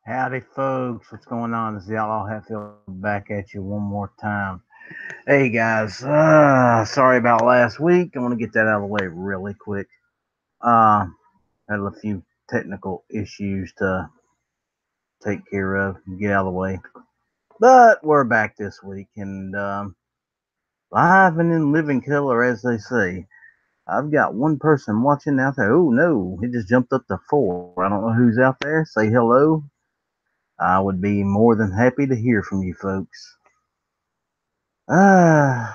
Howdy, folks. What's going on? This is the Outlaw Hatfield back at you one more time. Hey, guys. Sorry about last week. I want to get that out of the way really quick. Uh, had a few technical issues to take care of and get out of the way. But we're back this week and live and in living color, as they say. I've got one person watching out there. Oh, no. He just jumped up to four. I don't know who's out there. Say hello. I would be more than happy to hear from you folks. Uh,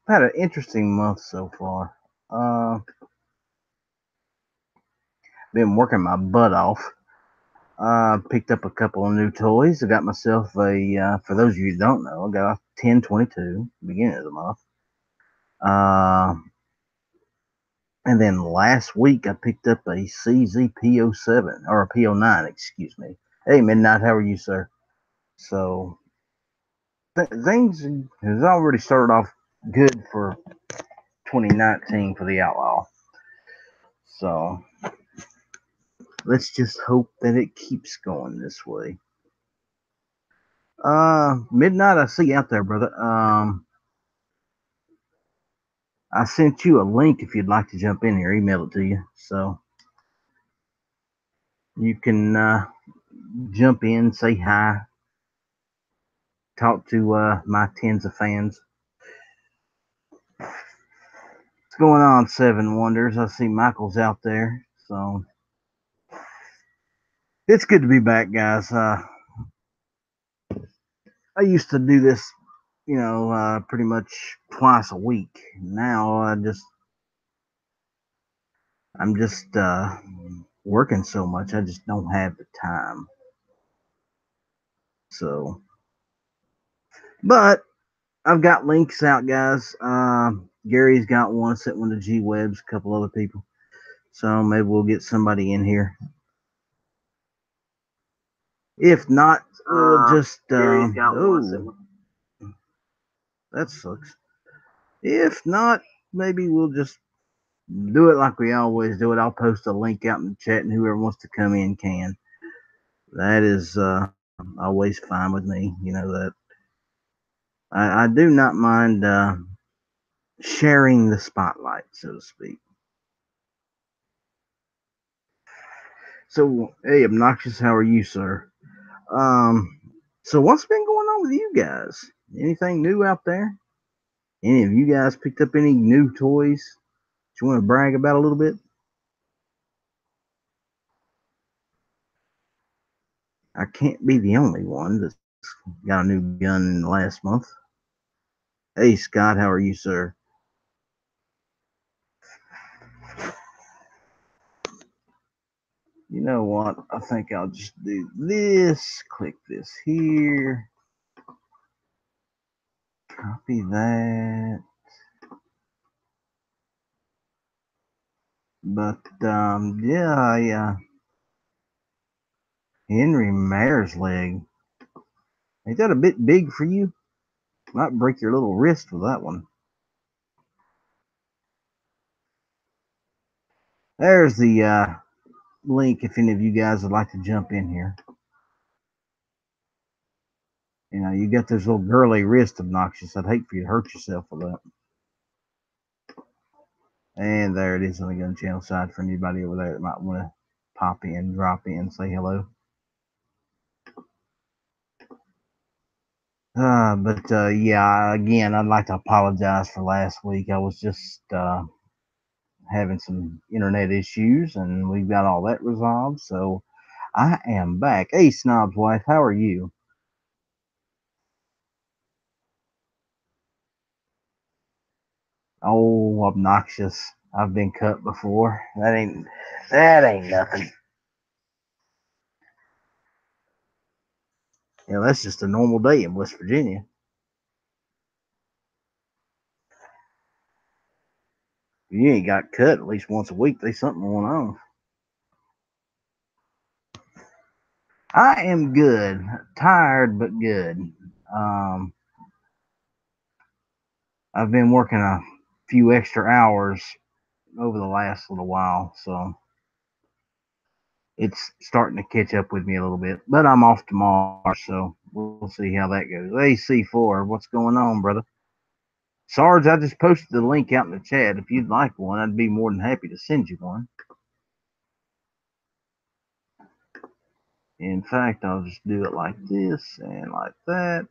had an interesting month so far. Uh, been working my butt off. Picked up a couple of new toys. I got myself for those of you who don't know, I got a 1022 beginning of the month. Uh, and then last week I picked up a CZPO7 or a PO9, excuse me. Hey, Midnight, how are you, sir? So things has already started off good for 2019 for the Outlaw. So let's just hope that it keeps going this way. Midnight, I see you out there, brother. I sent you a link if you'd like to jump in here. Email it to you, so you can jump in, say hi, talk to my tens of fans. What's going on, Seven Wonders? I see Michael's out there, so it's good to be back, guys. I used to do this, pretty much twice a week. Now I'm just working so much, I just don't have the time. So, but I've got links out, guys. Gary's got one, sent one to G Webs, a couple other people. So maybe we'll get somebody in here. If not, we'll just. Gary's got oh, that sucks. If not, maybe we'll just do it like we always do it. I'll post a link out in the chat, and whoever wants to come in can. That is always fine with me. You know that. I do not mind sharing the spotlight, so to speak. So, hey, Obnoxious, how are you, sir? Um, so what's been going on with you guys? Anything new out there? Any of you guys picked up any new toys that you want to brag about a little bit? I can't be the only one that's got a new gun in the last month. Hey, Scott, how are you, sir? You know what? I think I'll just do this. Click this here. Copy that. But yeah, Henry Mare's leg. Ain't that a bit big for you? Might break your little wrist with that one. There's the link if any of you guys would like to jump in here. You know, you got those little girly wrists, Obnoxious. I'd hate for you to hurt yourself with that. And there it is on the gun channel side for anybody over there that might want to pop in, drop in, say hello. But yeah, again, I'd like to apologize for last week. I was just having some internet issues, and we've got all that resolved. So I am back. Hey, Snob's wife, how are you? Oh, Obnoxious. I've been cut before. That ain't nothing. You know, that's just a normal day in West Virginia. If you ain't got cut at least once a week, there's something going on. I am good. Tired but good. Um, I've been working a few extra hours over the last little while, so it's starting to catch up with me a little bit. But I'm off tomorrow, so we'll see how that goes. AC4, what's going on, brother? Sarge, I just posted the link out in the chat. If you'd like one, I'd be more than happy to send you one. In fact, I'll just do it like this and like that.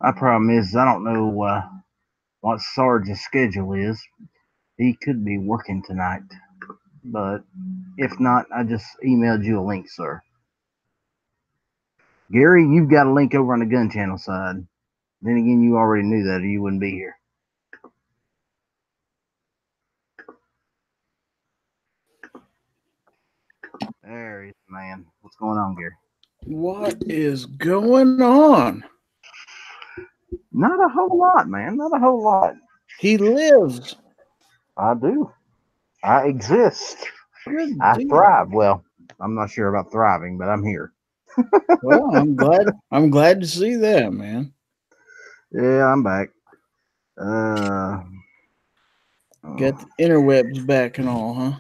My problem is I don't know what Sarge's schedule is. He could be working tonight, but if not, I just emailed you a link, sir. Gary, you've got a link over on the gun channel side. Then again, you already knew that or you wouldn't be here. There he is, man. What's going on, Gary? What is going on? Not a whole lot, man. Not a whole lot. He lives. I do. I exist. Good I deal. thrive. Well, I'm not sure about thriving, but I'm here. Well, I'm glad. I'm glad to see that, man. Yeah, I'm back. Get the interwebs back and all, huh?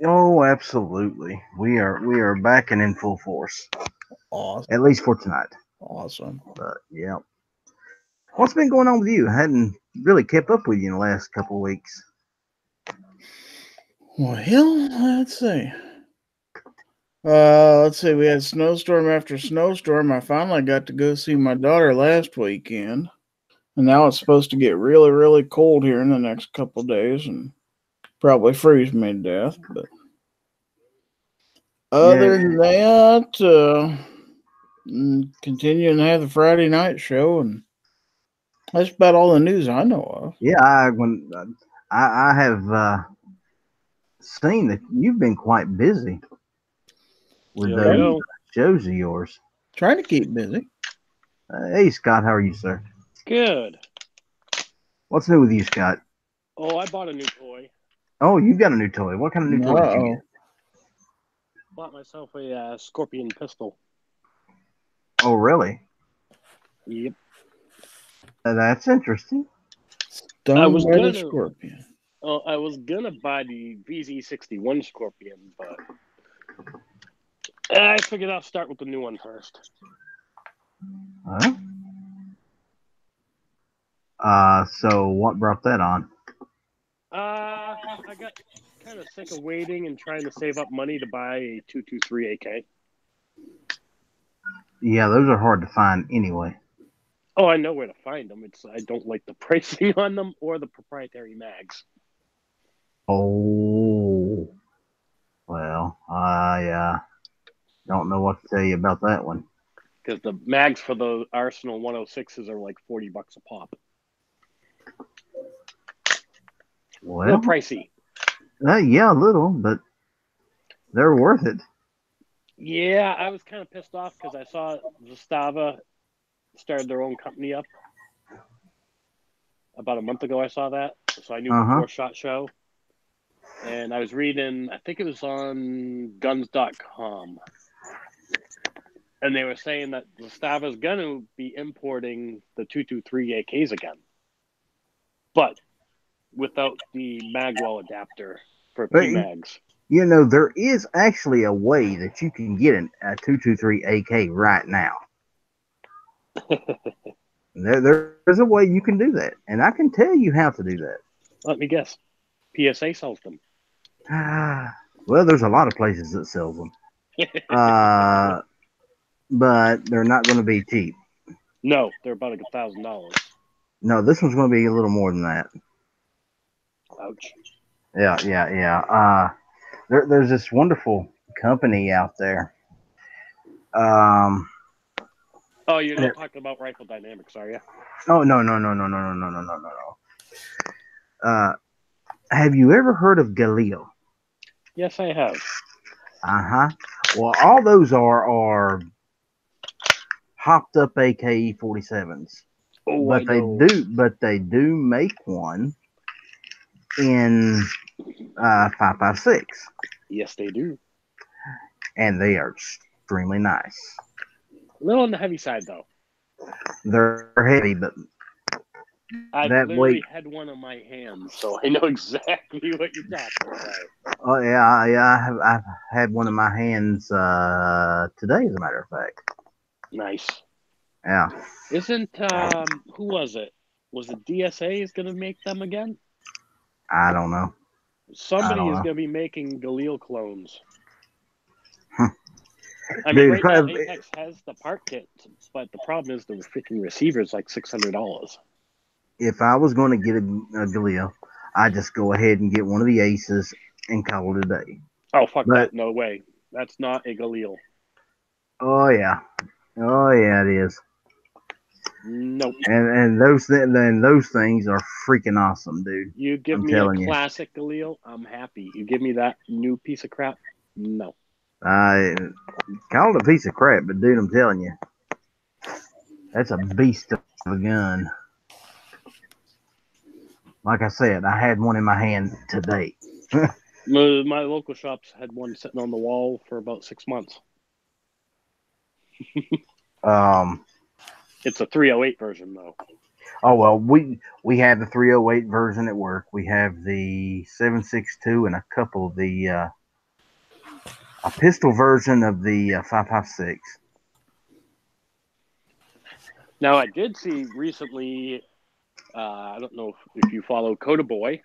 Oh, absolutely. We are back and in full force. Awesome. At least for tonight. Awesome. But yeah. What's been going on with you? I hadn't really kept up with you in the last couple of weeks. Well, let's see. Let's see. We had snowstorm after snowstorm. I finally got to go see my daughter last weekend, and now it's supposed to get really, really cold here in the next couple of days, and probably freeze me to death. But other than that, continuing to have the Friday night show, and that's about all the news I know of. Yeah, I have seen that you've been quite busy with those shows of yours. Trying to keep busy. Hey, Scott, how are you, sir? Good. What's new with you, Scott? Oh, I bought a new toy. Oh, you've got a new toy. What kind of new toy did you get? Bought myself a Scorpion pistol. Oh, really? Yep. That's interesting. I was gonna Scorpion. Oh, I was gonna buy the VZ61 Scorpion, but I figured I'll start with the new one first. Huh? So what brought that on? I got kind of sick of waiting and trying to save up money to buy a 223 AK. Yeah, those are hard to find anyway. Oh, I know where to find them. I don't like the pricing on them or the proprietary mags. Oh, well, I don't know what to tell you about that one. Because the mags for the Arsenal 106s are like $40 a pop. Well, a little pricey. Yeah, a little, but they're worth it. Yeah, I was kind of pissed off because I saw Zastava started their own company up. About a month ago, I saw that. So I knew before SHOT Show. And I was reading, I think it was on guns.com. And they were saying that Zastava's going to be importing the 223 AKs again. But without the magwell adapter for PMags. You know, there is actually a way that you can get a 223 AK right now. There's a way you can do that, and I can tell you how to do that. Let me guess. PSA sells them. Well, there's a lot of places that sells them. But they're not going to be cheap. No, they're about $1,000. No, this one's going to be a little more than that. Ouch. Yeah. There's this wonderful company out there. Oh, you're not talking about Rifle Dynamics, are you? Oh, no. Have you ever heard of Galil? Yes, I have. Well, all those are hopped up AKE 47s. Oh, but they do make one in 5.56. Yes, they do. And they are extremely nice. A little on the heavy side, though. They're heavy, but I that literally weight. had one in my hands, so I know exactly what you're talking about. Oh yeah. I've had one in my hands today, as a matter of fact. Nice. Yeah. Isn't who was it? Was it DSA is going to make them again? I don't know. Somebody is going to be making Galil clones. Huh. I mean, right now Apex has the part kit, but the problem is the freaking receiver is like $600. If I was going to get a Galil, I'd just go ahead and get one of the Aces and call it a day. Oh, fuck that. No way. That's not a Galil. Oh, yeah. Oh, yeah, it is. Nope. And those things are freaking awesome, dude. You give me a classic Galil, I'm happy. You give me that new piece of crap, no. Call it a piece of crap, but dude, I'm telling you, that's a beast of a gun. Like I said, I had one in my hand today. My local shops had one sitting on the wall for about 6 months. It's a 308 version, though. Oh well, we have the 308 version at work. We have the 7.62 and a couple of the a pistol version of the 5.56. Now I did see recently. I don't know if you follow Coda Boy.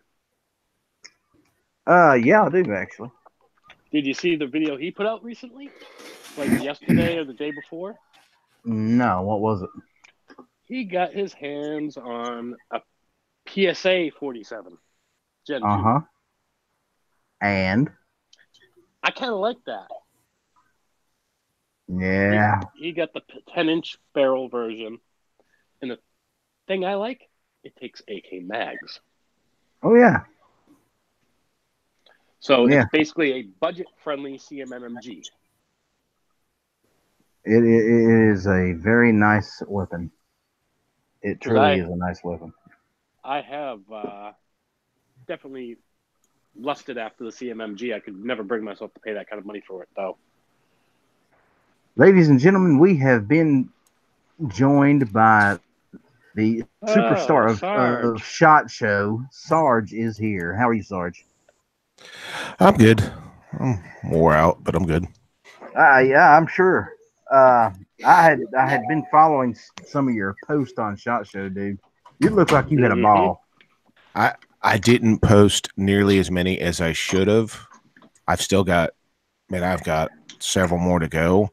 Yeah, I do actually. Did you see the video he put out recently? Like yesterday or the day before? No, what was it? He got his hands on a PSA 47 Gen 2. Uh-huh. And? I kind of like that. Yeah. He got the 10-inch barrel version. And the thing I like, it takes AK mags. Oh, yeah. So it's basically a budget-friendly CMMG. It is a very nice weapon. It truly is a nice weapon. I have definitely lusted after the CMMG. I could never bring myself to pay that kind of money for it, though. Ladies and gentlemen, we have been joined by the superstar of SHOT Show. Sarge is here. How are you, Sarge? I'm good. I'm wore out, but I'm good. Yeah, I'm sure. I had been following some of your posts on SHOT Show, dude. You look like you had a ball. I didn't post nearly as many as I should have. I've got several more to go.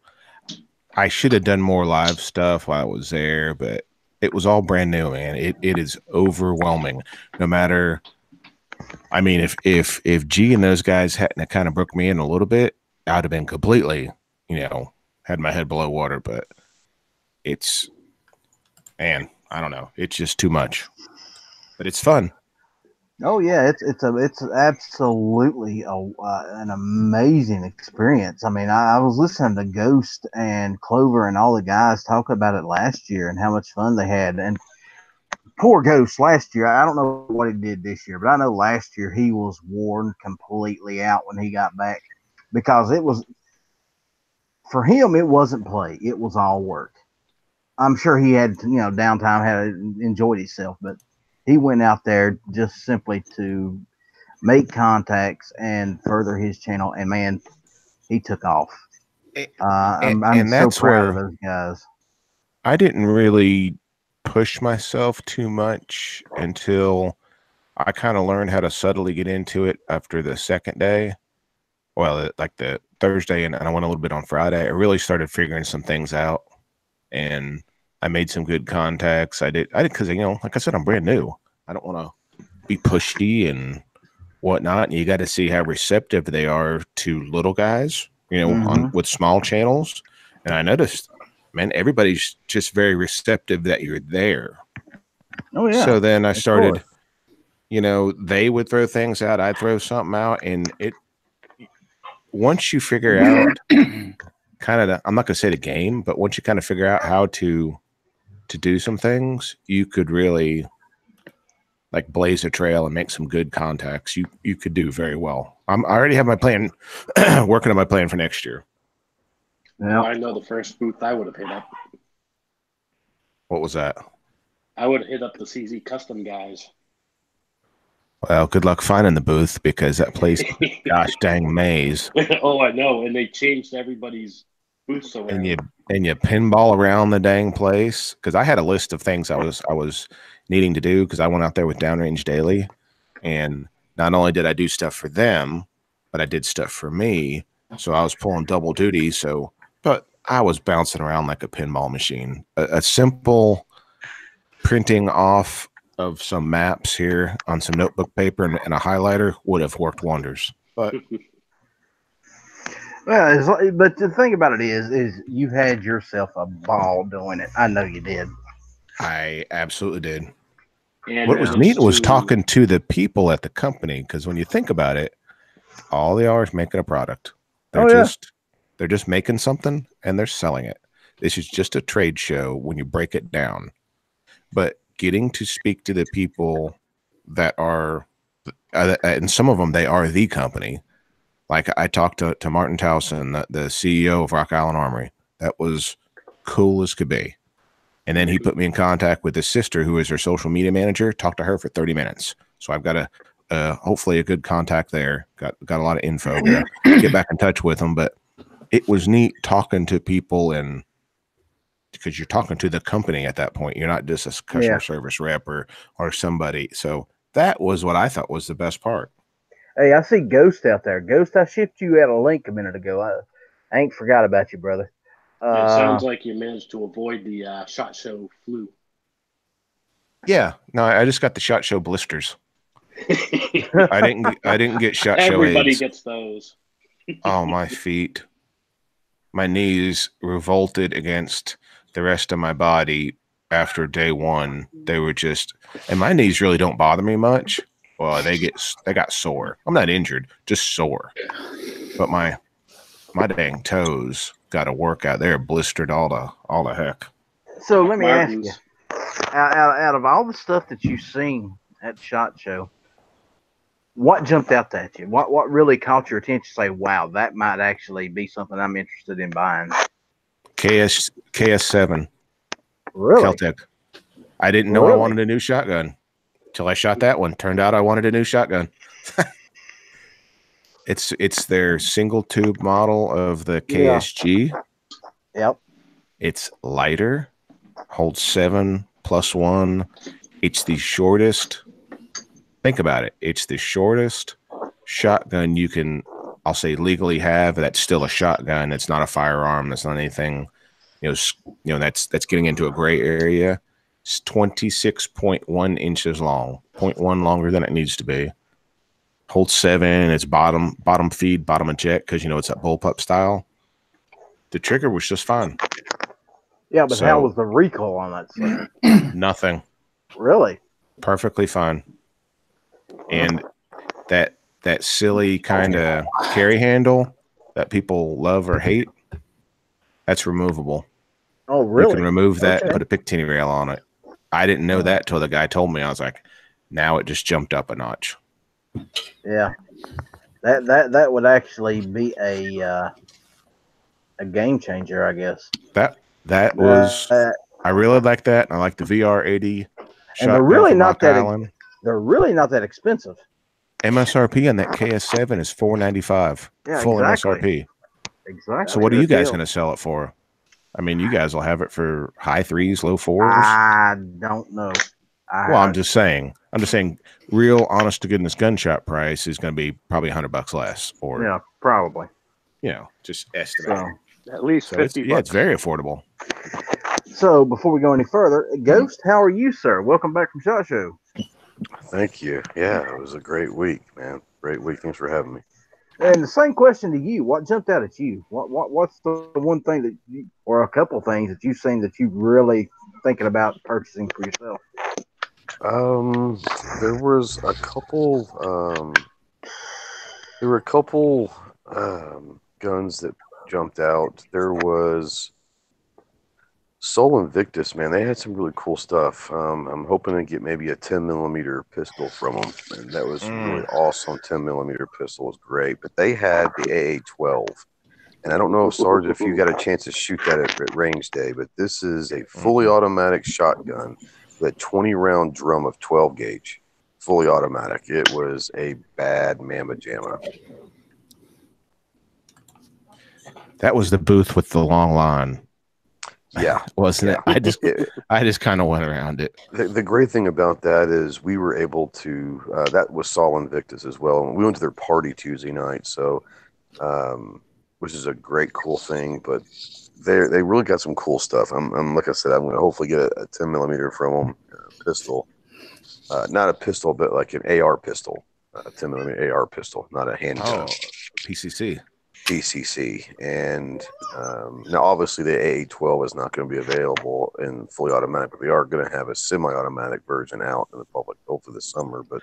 I should have done more live stuff while I was there, but it was all brand new, man. It is overwhelming. No matter, I mean, if G and those guys hadn't kind of broke me in a little bit, I'd have been completely, had my head below water. But it's, man, I don't know. It's just too much, but it's fun. Oh yeah, it's absolutely an amazing experience. I mean, I was listening to Ghost and Clover and all the guys talk about it last year and how much fun they had. And poor Ghost last year, I don't know what he did this year, but I know last year he was worn completely out when he got back because it was, for him, it wasn't play. It was all work. I'm sure he had, downtime, had enjoyed himself, but he went out there just simply to make contacts and further his channel, and man, he took off. I'm so proud of those guys. I didn't really push myself too much until I kind of learned how to subtly get into it after the second day. Well, like the Thursday, and I went a little bit on Friday. I really started figuring some things out, and I made some good contacts. I did because, like I said, I'm brand new. I don't want to be pushy and whatnot. And you got to see how receptive they are to little guys, with small channels. And I noticed, man, everybody's just very receptive that you're there. Oh, yeah. So then I started, they would throw things out. I'd throw something out. And once you figure out kind of, I'm not going to say the game, but once you kind of figure out how to do some things, you could really like blaze a trail and make some good contacts. You could do very well. I already have my plan, working on my plan for next year. Yeah. I know the first booth I would have hit up. What was that? I would have hit up the CZ Custom guys. Well, good luck finding the booth because that place, gosh dang maze. Oh, I know, and they changed everybody's booths around. And you pinball around the dang place. Because I had a list of things I was needing to do because I went out there with Downrange Daily, and not only did I do stuff for them, but I did stuff for me. So I was pulling double duty. But I was bouncing around like a pinball machine. A simple printing off of some maps here on some notebook paper and a highlighter would have worked wonders. But well, but the thing about it is you had yourself a ball doing it. I know you did. I absolutely did. And what was neat was talking to the people at the company, because when you think about it, all they are is making a product. They're just making something and they're selling it. This is just a trade show when you break it down. But getting to speak to the people that are, and some of them, they are the company. Like I talked to Martin Towson, the CEO of Rock Island Armory. That was cool as could be. And then he put me in contact with his sister, who is her social media manager. Talked to her for 30 minutes. So I've got hopefully a good contact there. Got a lot of info. Gotta get back in touch with them. But it was neat talking to people, and because you're talking to the company at that point. You're not just a customer service rep or somebody. So that was what I thought was the best part. Hey, I see Ghost out there. Ghost, I shipped you out a link a minute ago. I ain't forgot about you, brother. It sounds like you managed to avoid the SHOT Show flu. Yeah, no, I just got the SHOT Show blisters. I didn't get SHOT Show Everybody AIDS. gets those. Oh, my feet, my knees revolted against the rest of my body after day one. They were just, and my knees really don't bother me much. Well, they got sore. I'm not injured, just sore. But my dang toes got a workout. They're blistered all the heck. So let me ask you, out of all the stuff that you've seen at SHOT Show, what jumped out at you? What really caught your attention? Say, wow, that might actually be something I'm interested in buying. KS7. Really? Keltec. I didn't know I wanted a new shotgun till I shot that one. Turned out I wanted a new shotgun. It's their single tube model of the KSG. Yep. It's lighter, holds 7+1. It's the shortest. Think about it. It's the shortest shotgun you can, I'll say, legally have. That's still a shotgun. It's not a firearm. That's not anything. That's getting into a gray area. It's 26.1 inches long, 0.1 longer than it needs to be. Holds 7. It's bottom feed, bottom eject, because it's that bullpup style. The trigger was just fine. Yeah, but how was the recoil on that thing? Nothing. Really? Perfectly fine. And that silly kind of carry handle that people love or hate, that's removable. Oh, really? You can remove that and put a Picatinny rail on it. I didn't know that till the guy told me. I was like, now it just jumped up a notch. Yeah, that would actually be a game changer, I guess. That was I really like that. I like the VR80. And they're really not that. They're really not that expensive. MSRP on that KS7 is $495. Yeah, full exactly. MSRP. Exactly. So what are you guys going to sell it for? I mean, you guys will have it for high 3s, low 4s. I don't know. I'm just saying, real honest to goodness gunshot price is going to be probably $100 less, or yeah, probably. Just estimate. So, at least $50. Yeah, it's very affordable. So before we go any further, Ghost, how are you, sir? Welcome back from SHOT Show. Thank you. Yeah, it was a great week, man. Great week. Thanks for having me. And the same question to you: what jumped out at you? What's the one thing that you, or a couple things that you've seen that you really thinking about purchasing for yourself? There was a couple. There were a couple guns that jumped out. There was Sol Invictus, man. They had some really cool stuff. I'm hoping to get maybe a 10mm pistol from them, and that was really awesome. 10mm pistol was great, but they had the AA-12, And I don't know, Sarge, if you got a chance to shoot that at range day, but this is a fully automatic shotgun with a 20-round drum of 12 gauge, fully automatic. It was a bad mamma jamma. That was the booth with the long line. Yeah, wasn't it? I just kind of went around it. The great thing about that is we were able to. That was Sol Invictus as well, and we went to their party Tuesday night. So, which is a great, cool thing. But they really got some cool stuff. I'm like I said, I'm going to hopefully get a 10 millimeter from them, pistol, not a pistol, but like an AR pistol, a 10 millimeter AR pistol, not a handgun. Oh, PCC. And now obviously the AA-12 is not going to be available in fully automatic, but they are going to have a semi-automatic version out in the public hopefully this summer. But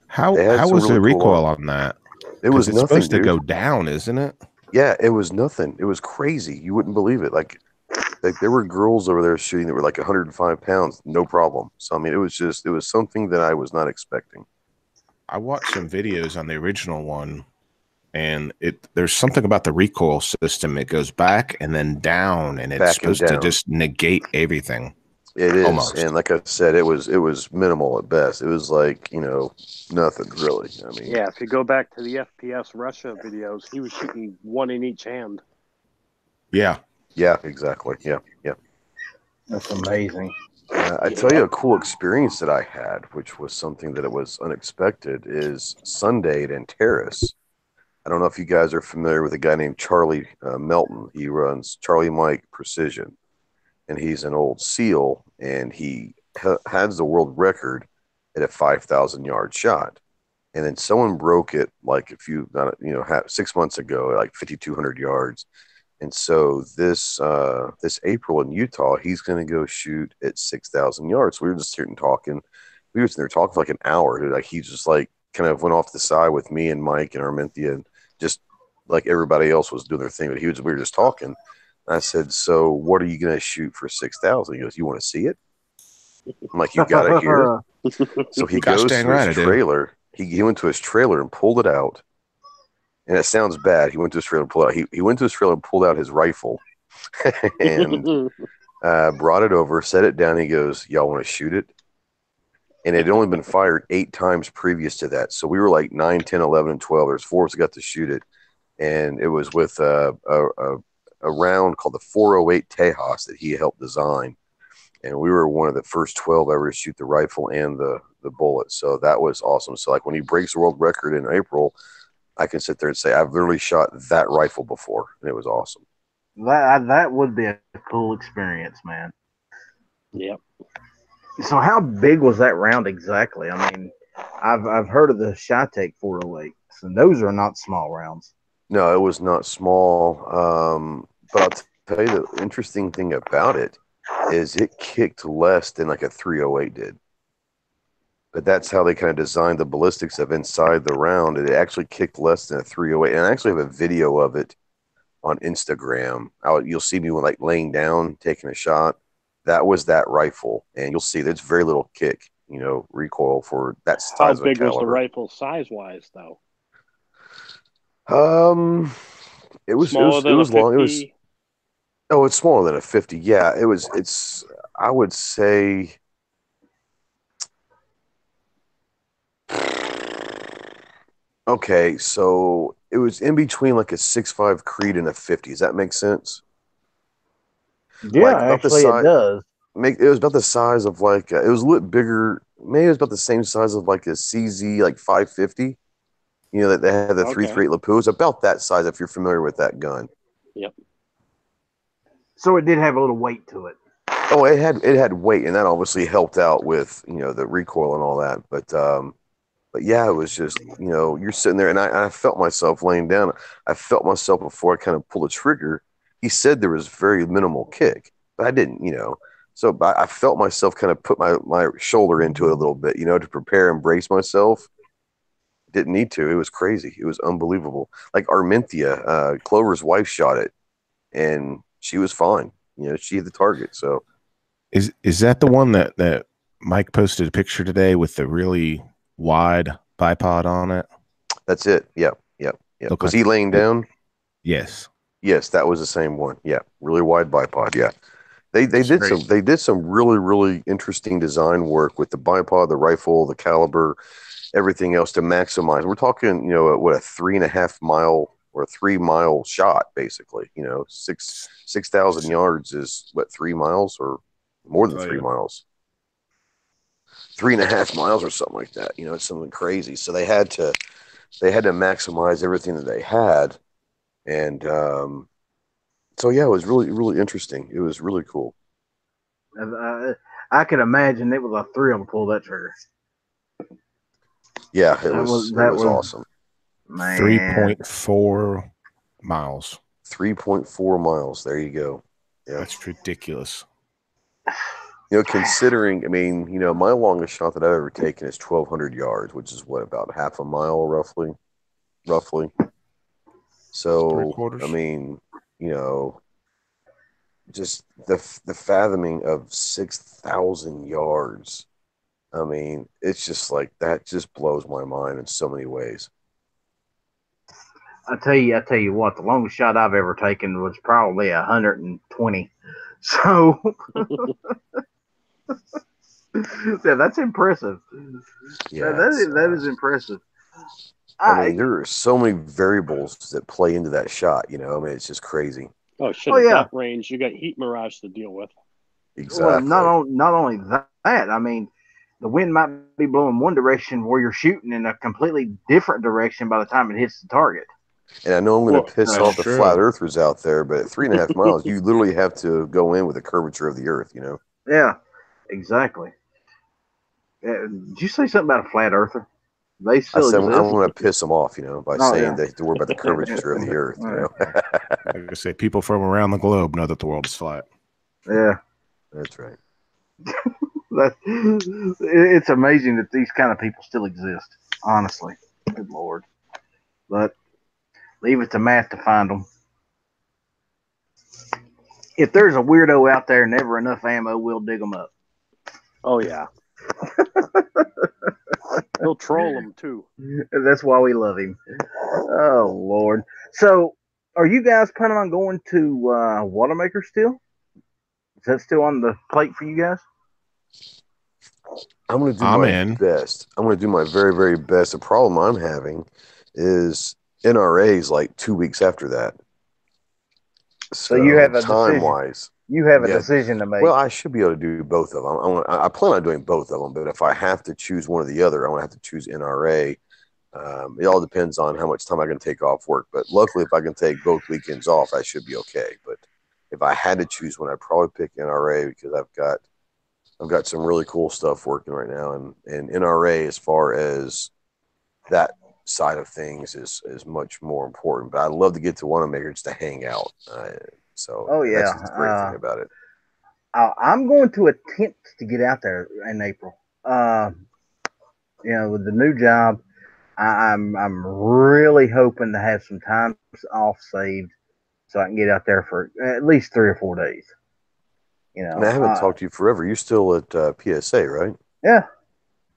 how was the recoil on that? It was nothing, supposed to go down, isn't it? Yeah, it was nothing. It was crazy. You wouldn't believe it. Like there were girls over there shooting that were like 105 pounds, no problem. So I mean, it was something that I was not expecting. I watched some videos on the original one. And there's something about the recoil system. It goes back and then down, and it's supposed to just negate everything. It is, almost. And like I said, it was minimal at best. It was like nothing really. I mean, yeah. If you go back to the FPS Russia videos, he was shooting one in each hand. Yeah, exactly. Yeah. That's amazing. I tell you a cool experience that I had, which was something that it was unexpected, is Sunday at Antares. I don't know if you guys are familiar with a guy named Charlie Melton. He runs Charlie Mike Precision, and he's an old SEAL, and he has the world record at a 5,000-yard shot. And then someone broke it like 6 months ago, like 5,200 yards. And so this April in Utah, he's going to go shoot at 6,000 yards. So we were just sitting talking. We were sitting there talking for like an hour. Like he just like kind of went off to the side with me and Mike and Arminthia, and just like everybody else was doing their thing, but we were just talking. And I said, "So what are you going to shoot for 6,000?" He goes, "You want to see it?" I'm like, "You got it here." So he goes to his trailer. He went to his trailer and pulled it out. And it sounds bad. He went to his trailer and pulled it out. He went to his trailer and pulled out his rifle and brought it over, set it down. He goes, "Y'all want to shoot it?" And it had only been fired 8 times previous to that. So we were like 9, 10, 11, and 12. There's 4 of us got to shoot it. And it was with a round called the 408 Tejas that he helped design. And we were one of the first 12 ever to shoot the rifle and the bullet. So that was awesome. So like when he breaks the world record in April, I can sit there and say, I've literally shot that rifle before. And it was awesome. That would be a cool experience, man. Yep. So how big was that round exactly? I mean, I've heard of the Shootout 408s, and those are not small rounds. No, it was not small. But I'll tell you the interesting thing about it is it kicked less than like a 308 did. But that's how they kind of designed the ballistics of inside the round. It actually kicked less than a 308. And I actually have a video of it on Instagram. You'll see me like laying down, taking a shot. That was that rifle, and you'll see there's very little kick, recoil for that size of a caliber. How big was the rifle size-wise, though? It was smaller than it was a 50? long. It was it's smaller than a 50. Yeah, it's I would say okay, so it was in between like a 6.5 Creed and a 50. Does that make sense? Yeah, like actually it does. It was about the size of like it was a little bigger. Maybe it was about the same size of like a CZ like 550. That they had the 338 Lapua. It's about that size if you're familiar with that gun. Yep. So it did have a little weight to it. Oh, it had weight, and that obviously helped out with the recoil and all that. But yeah, it was just you're sitting there, and I felt myself laying down. I felt myself before I kind of pulled the trigger. He said there was very minimal kick, but I didn't, So I felt myself kind of put my shoulder into it a little bit, to prepare and brace myself. Didn't need to. It was crazy. It was unbelievable. Like Arminthia, Clover's wife shot it, and she was fine. She hit the target. So is that the one that Mike posted a picture today with the really wide bipod on it? That's it. Yep. Was he laying down? Yes. Yes, that was the same one. Yeah, really wide bipod. Yeah, they Great. did some really interesting design work with the bipod, the rifle, the caliber, everything else to maximize. We're talking, what, a 3.5 mile or 3 mile shot, basically. 6,000 yards is what, 3 miles or more than Oh, 3 miles, 3.5 miles or something like that. It's something crazy. So they had to maximize everything that they had, and so yeah, it was really interesting. It was really cool. I could imagine it was a thrill to pull that trigger. Yeah, it was awesome. Man. 3.4 miles. 3.4 miles. There you go. Yeah, That's ridiculous. Considering, my longest shot that I've ever taken is 1,200 yards, which is what, about half a mile, roughly. So, just the fathoming of 6,000 yards. It's just like that. Just blows my mind in so many ways. I tell you what, the longest shot I've ever taken was probably 120. So yeah, that's impressive. Yeah, that is impressive. There are so many variables that play into that shot. It's just crazy. Oh shit! At that range, you got heat mirage to deal with. Exactly. Well, not only that. The wind might be blowing one direction where you're shooting in a completely different direction by the time it hits the target. And I know I'm going to piss off the flat earthers out there, but at 3.5 miles, you literally have to go in with the curvature of the earth, Yeah, exactly. Did you say something about a flat earther? They still exist. I'm going to piss them off, by saying they have to worry about the curvature of the earth, Like I say, people from around the globe know that the world is flat. Yeah. That's right. It's amazing that these kind of people still exist, honestly. Good Lord. But leave it to Matt to find them. If there's a weirdo out there, never enough ammo, we'll dig them up. Oh, yeah. He'll troll them, too. That's why we love him. Oh, Lord. So, are you guys planning on going to Watermaker still? Is that still on the plate for you guys? I'm going to do my best. I'm going to do my very, very best. The problem I'm having is NRA's like 2 weeks after that. So you have a time-wise. You have a decision to make. Well, I should be able to do both of them. I plan on doing both of them, but if I have to choose one or the other, I'm going to have to choose NRA. It all depends on how much time I can take off work. But luckily, if I can take both weekends off, I should be okay. But if I had to choose one, I'd probably pick NRA because I've got some really cool stuff working right now, and NRA, as far as that side of things, is much more important. But I'd love to get to Wanamaker just to hang out. That's the great thing about it. I'm going to attempt to get out there in April. With the new job, I'm really hoping to have some time off saved so I can get out there for at least 3 or 4 days. And I haven't talked to you forever. You're still at PSA, right? Yeah.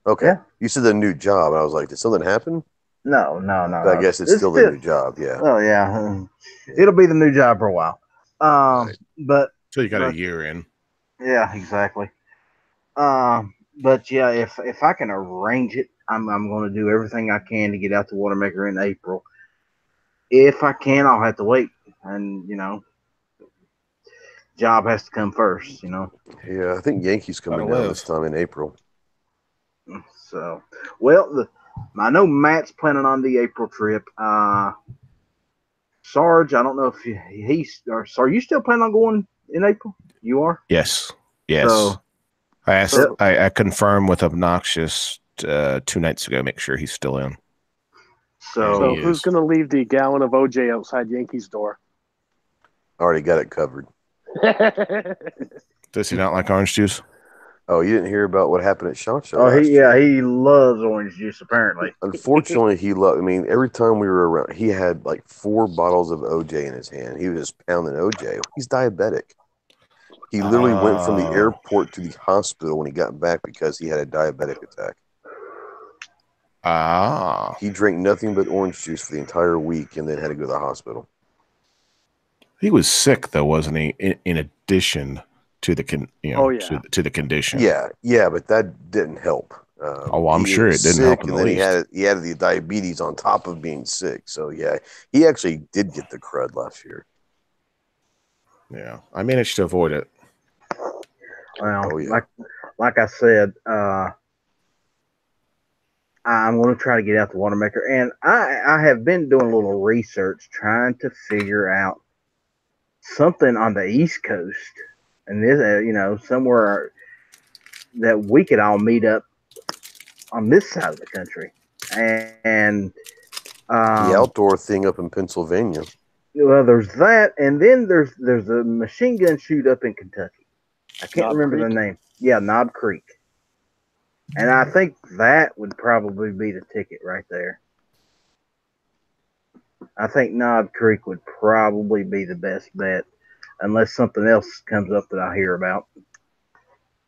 Okay. Yeah. You said the new job. I was like, did something happen? No. But I guess it's still the new job. Yeah. Oh yeah. It'll be the new job for a while. Right. But so you got a year in. Yeah, exactly. But yeah, if I can arrange it, I'm going to do everything I can to get out to Watermaker in April. If I can, I'll have to wait, and job has to come first. Yeah, I think Yankees coming down this time in April. So, well, I know Matt's planning on the April trip. Sarge, I don't know if are you still planning on going in April? You are? Yes. So, I confirmed with Obnoxious 2 nights ago. Make sure he's still in. So who's going to leave the gallon of OJ outside Yankees' door? Already got it covered. Does he not like orange juice? Oh, you didn't hear about what happened at SHOT Show? Oh, he loves orange juice, apparently. Unfortunately, every time we were around, he had like 4 bottles of OJ in his hand. He was just pounding OJ. He's diabetic. He literally went from the airport to the hospital when he got back because he had a diabetic attack. He drank nothing but orange juice for the entire week and then had to go to the hospital. He was sick though, wasn't he? In addition to the to the condition. Yeah, but that didn't help. I'm sure it didn't help in the least. He had the diabetes on top of being sick. So yeah, he actually did get the crud last year. Yeah, I managed to avoid it. Well, like I said, I'm going to try to get out the water maker, and I have been doing a little research trying to figure out something on the East Coast, and this, somewhere that we could all meet up on this side of the country, and the outdoor thing up in Pennsylvania. Well, there's that, and then there's a machine gun shoot up in Kentucky. I can't remember the name. Yeah, Knob Creek. And I think that would probably be the ticket right there. I think Knob Creek would probably be the best bet, unless something else comes up that I hear about.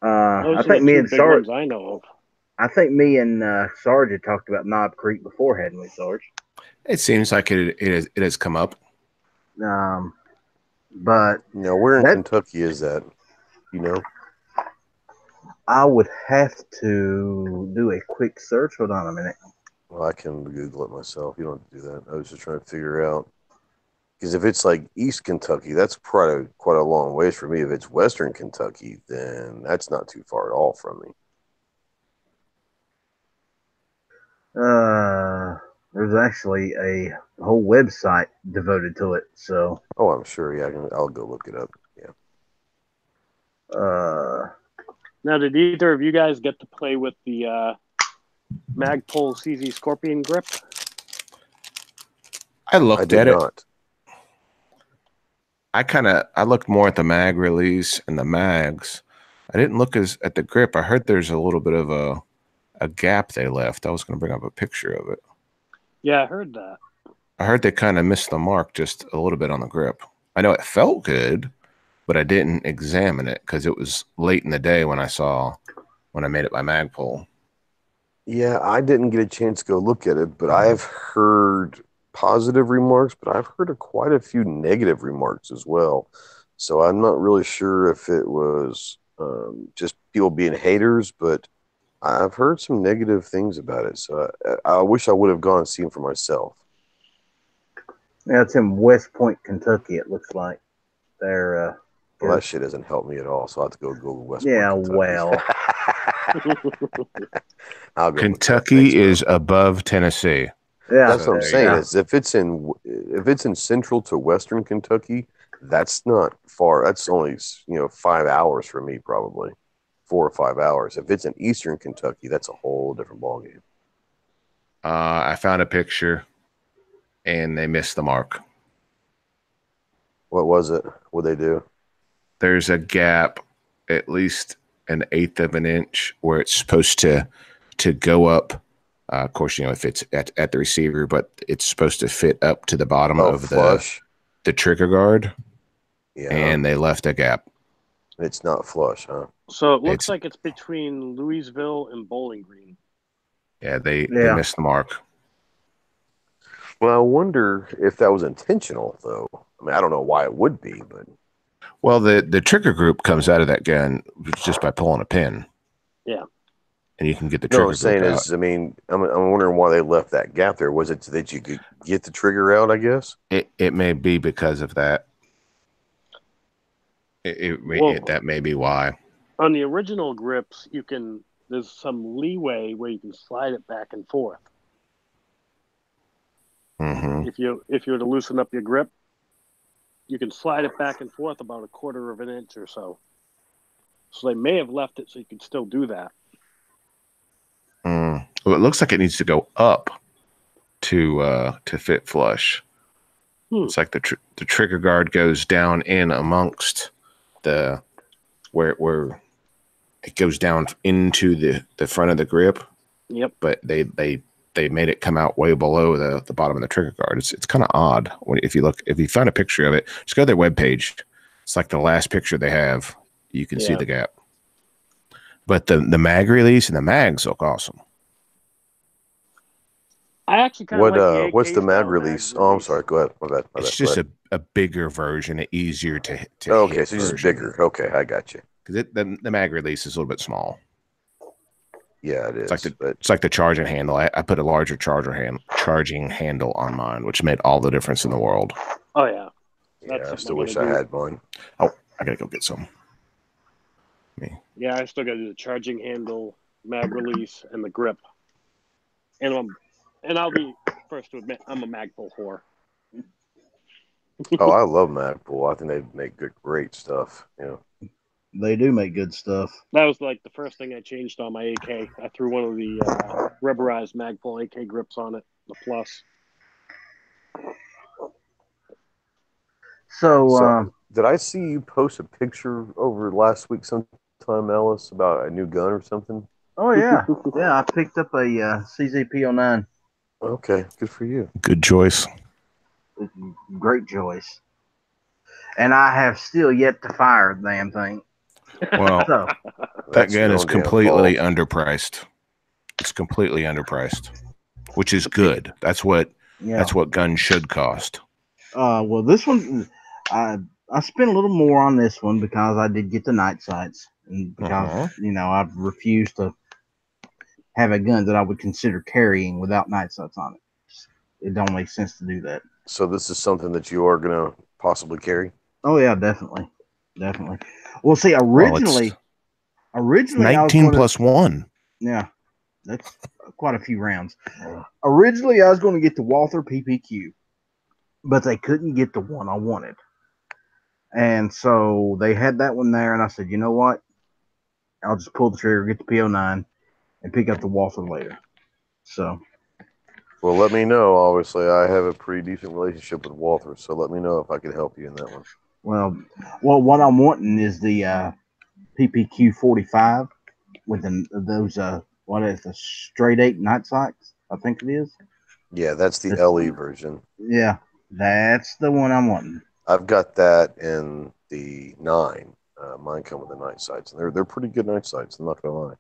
Those I think me and Sarge, I know of. I think me and Sarge had talked about Knob Creek before, hadn't we, Sarge? It seems like it has come up. But where in Kentucky is that? I would have to do a quick search. Hold on a minute. Well, I can Google it myself. You don't have to do that. I was just trying to figure out. Because if it's like East Kentucky, that's quite a long ways for me. If it's Western Kentucky, then that's not too far at all from me. There's actually a whole website devoted to it. So. Oh, I'm sure. Yeah, I'll go look it up. Yeah. Now, did either of you guys get to play with the Magpul CZ Scorpion grip? I looked at it. I looked more at the mag release and the mags. I didn't look at the grip. I heard there's a little bit of a gap they left. I was going to bring up a picture of it. Yeah, I heard that. I heard they kind of missed the mark just a little bit on the grip. I know it felt good, but I didn't examine it because it was late in the day when I made it by Magpul. Yeah, I didn't get a chance to go look at it, but I've heard positive remarks, but I've heard quite a few negative remarks as well. So I'm not really sure if it was just people being haters, but I've heard some negative things about it. So I wish I would have gone and seen for myself. Yeah, it's in West Point, Kentucky, it looks like. They're well, that shit doesn't help me at all, so I have to go Google West Point. Yeah, well. Kentucky is above Tennessee. Yeah, that's what I'm saying. Is if it's in central to western Kentucky, that's not far. That's only 5 hours for me, probably 4 or 5 hours. If it's in eastern Kentucky, that's a whole different ballgame. I found a picture, and they missed the mark. What was it? What'd they do? There's a gap, at least 1/8 of an inch, where it's supposed to go up. Of course, if it's at the receiver, but it's supposed to fit up to the bottom of flush. the trigger guard. Yeah, and they left a gap. It's not flush, huh? So it looks like it's between Louisville and Bowling Green. Yeah, they missed the mark. Well, I wonder if that was intentional, though. I mean, I don't know why it would be, but. Well, the trigger group comes out of that gun just by pulling a pin. Yeah. And you can get the trigger group out. I mean, I'm wondering why they left that gap there. Was it so that you could get the trigger out, I guess? It may be because of that. That may be why. On the original grips, there's some leeway where you can slide it back and forth. Mm-hmm. If you were to loosen up your grip, you can slide it back and forth about 1/4 of an inch or so. So they may have left it so you can still do that. Well, it looks like it needs to go up to fit flush. It's like the trigger guard goes down in amongst the where it goes down into the front of the grip. Yep. But they made it come out way below the bottom of the trigger guard. It's kind of odd if you find a picture of it, just go to their webpage. It's like the last picture they have. You can see the gap. But the mag release and the mags look awesome. I actually kind of like what's the mag release? Oh, I'm sorry. Go ahead. My bad. It's just a bigger version, an easier to Okay, hit so just version. bigger. Okay, I got you. Because the mag release is a little bit small. Yeah, it is. It's like the charging handle. I put a larger charging handle on mine, which made all the difference in the world. Oh yeah. I still wish I had mine. Oh, I gotta go get some. Yeah, I still gotta do the charging handle, mag release, and the grip. And I'll be first to admit I'm a Magpul whore. Oh, I love Magpul. I think they make great stuff. Yeah. They do make good stuff. That was like the first thing I changed on my AK. I threw one of the rubberized Magpul AK grips on it, the Plus. So did I see you post a picture over last week sometime, Ellis, about a new gun or something? Oh yeah, I picked up a CZP09. Okay, good for you. Good choice. Great choice. And I have still yet to fire the damn thing. Well, so, that gun is completely underpriced. It's completely underpriced, which is good. That's what guns should cost. Well, this one, I spent a little more on this one because I did get the night sights, and because I've refused to have a gun that I would consider carrying without night sights on it. It don't make sense to do that. So this is something that you are gonna possibly carry? Oh yeah, definitely. Well, see, originally, it's 19 plus 1. Yeah, that's quite a few rounds. Originally, I was going to get the Walther PPQ, but they couldn't get the one I wanted, and so they had that one there. And I said, you know what? I'll just pull the trigger, get the PO9, and pick up the Walther later. So. Well, let me know. Obviously, I have a pretty decent relationship with Walther, so let me know if I can help you in that one. Well, what I'm wanting is the PPQ 45 with those what is the straight 8 night sights? I think it is. Yeah, that's the LE version. Yeah, that's the one I'm wanting. I've got that in the 9. Mine come with the night sights, and they're pretty good night sights. I'm not gonna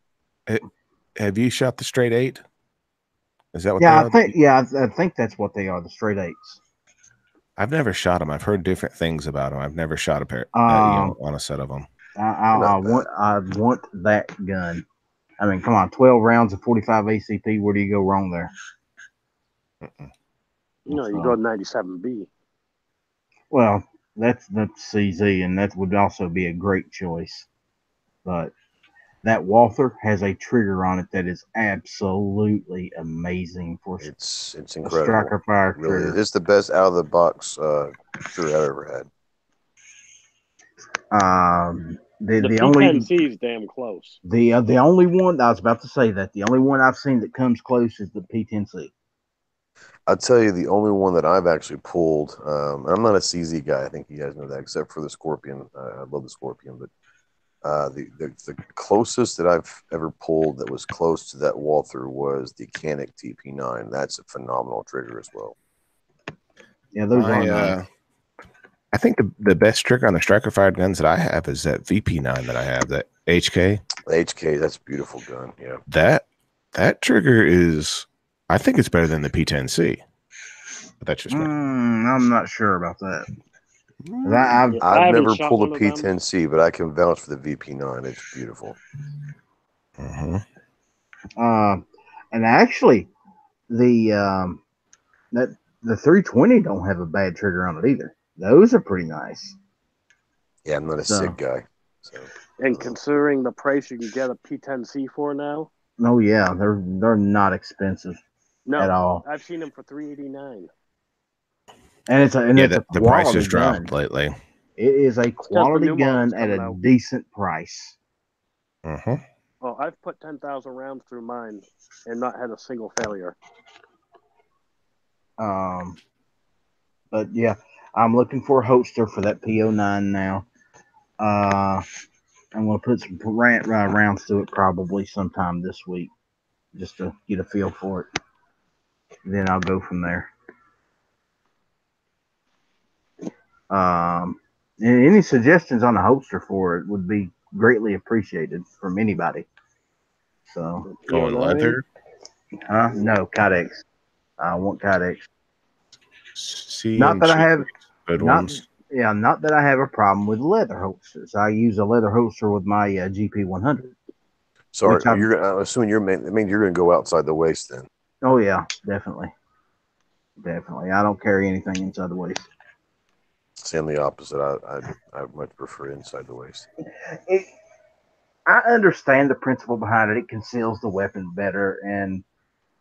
lie. Have you shot the straight 8? Is that what they are? I think that's what they are, the straight 8s. I've never shot them. I've heard different things about them. I've never shot a pair on a set of them. I want that gun. I mean, come on, 12 rounds of 45 ACP. Where do you go wrong there? No, you go 97B. Well, that's CZ, and that would also be a great choice. But that Walther has a trigger on it that is absolutely amazing for it's a incredible. striker fire It really trigger. is. It's the best out of the box trigger I've ever had. The P10C only is damn close. The only one I was about to say that the only one I've seen that comes close is the P10C. I'll tell you the only one that I've actually pulled. And I'm not a CZ guy. I think you guys know that, except for the Scorpion. I love the Scorpion, but the closest that I've ever pulled that was close to that Walther was the Canic TP9. That's a phenomenal trigger as well. Yeah, those are nice. I think the best trigger on the striker fired guns that I have is that VP9 that I have, that HK. HK, that's a beautiful gun. Yeah, that trigger is, I think it's better than the P10C. But that's just me. I'm not sure about that. I've never pulled a P10C, but I can vouch for the VP9. It's beautiful. And actually, the 320 don't have a bad trigger on it either. Those are pretty nice. Yeah, I'm not a SIG guy. So. And considering the price you can get a P10C for now. Oh yeah, they're not expensive at all. I've seen them for $389. And the price has dropped lately. It is a quality gun at a decent price. Well, I've put 10,000 rounds through mine and not had a single failure. But yeah, I'm looking for a holster for that PO9 now. I'm going to put some rounds through it probably sometime this week, just to get a feel for it. Then I'll go from there. Any suggestions on a holster for it would be greatly appreciated from anybody. So going leather? No, Kydex. I want Kydex. CMG. Not that I have. Good ones. Yeah, not that I have a problem with leather holsters. I use a leather holster with my GP 100. So I'm assuming you're going to go outside the waist then. Oh yeah, definitely. I don't carry anything inside the waist. See, I'm the opposite. I much prefer inside the waist. I understand the principle behind it. It conceals the weapon better,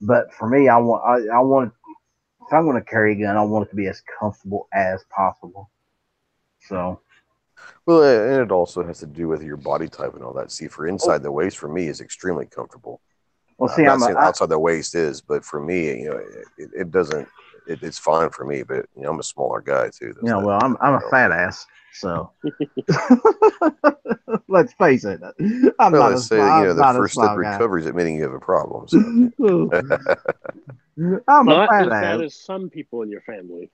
but for me, I want if I'm going to carry a gun, I want it to be as comfortable as possible. So, well, and it also has to do with your body type and all that. See, for inside the waist, for me, is extremely comfortable. Well, see, I'm not saying outside the waist is, but for me, it doesn't. It's fine for me, but I'm a smaller guy too. Well, I'm a fat ass, so let's face it. I'm not a small. The first step recovery is admitting you have a problem. So. I'm not a fat as ass. bad as some people in your family.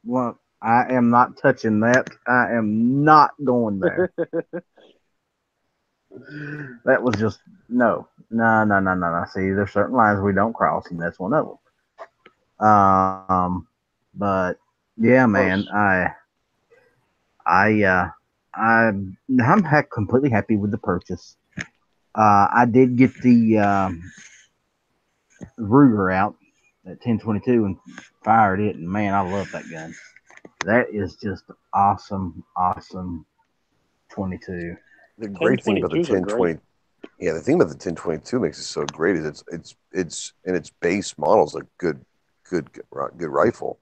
Well, I am not touching that. I am not going there. That was just no. See, there's certain lines we don't cross, and that's one of them. But yeah, man, I'm completely happy with the purchase. I did get the Ruger out at 1022 and fired it, and man, I love that gun. That is just awesome 22. The great thing about the 1020, the thing about the 1022 makes it so great is it's in its base model is a good rifle,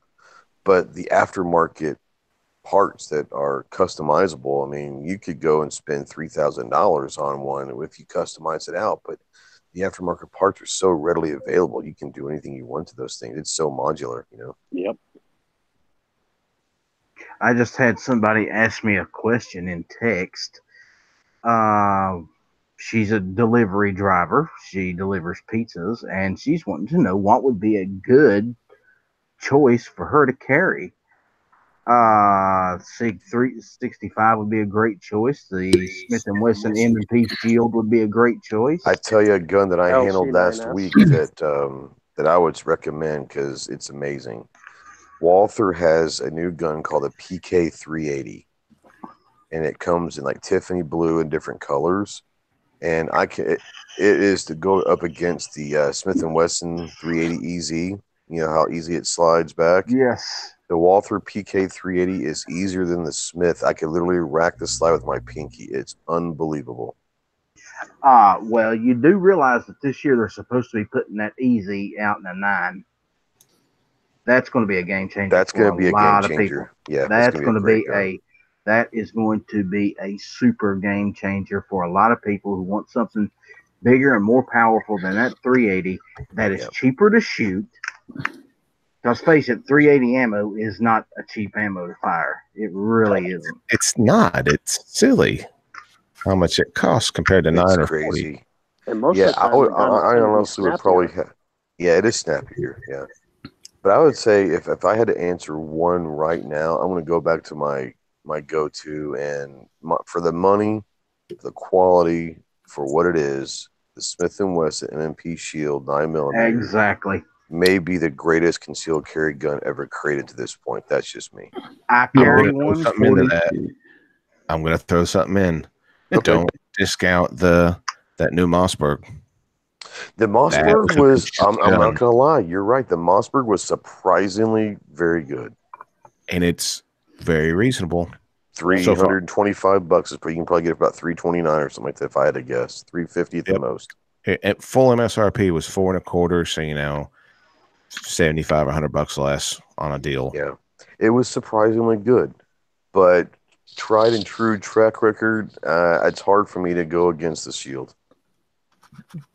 but the aftermarket parts that are customizable. I mean, you could go and spend $3,000 on one if you customize it out, but the aftermarket parts are so readily available. You can do anything you want to those things. It's so modular, Yep. I just had somebody ask me a question in text. She's a delivery driver. She delivers pizzas, and she's wanting to know what would be a good choice for her to carry. Sig 365 would be a great choice. The Smith & Wesson M&P Shield would be a great choice. I tell you a gun that I handled last week that I would recommend because it's amazing. Walther has a new gun called a PK 380, and it comes in like Tiffany blue and different colors. And it is to go up against the Smith & Wesson 380 EZ. You know how easy it slides back? Yes. The Walther PK 380 is easier than the Smith. I could literally rack the slide with my pinky. It's unbelievable. Well, you do realize that this year they're supposed to be putting that easy out in a 9. That's going to be a game changer. That's going to be a game changer. Yeah, that is going to be a super game changer for a lot of people who want something bigger and more powerful than that 380 that is cheaper to shoot. Let's face it, 380 ammo is not a cheap ammo to fire. It really isn't. It's not. It's silly how much it costs compared to 9 or crazy. 40. And most of the time, I honestly would probably it is snappier, yeah. But I would say if I had to answer one right now, I'm going to go back to my go-to and for the money, the quality, for what it is, the Smith & Wesson M&P Shield 9mm. Exactly. May be the greatest concealed carry gun ever created to this point. That's just me. I carry one. I'm going to throw something in. Okay. Don't discount that new Mossberg. The Mossberg was, I'm not going to lie, you're right. The Mossberg was surprisingly very good. And it's very reasonable. $325, you can probably get it about $329 or something like that if I had to guess. $350 at the most. At full MSRP was $425, so $75 or $100 less on a deal. Yeah, it was surprisingly good, but tried and true track record. It's hard for me to go against the Shield.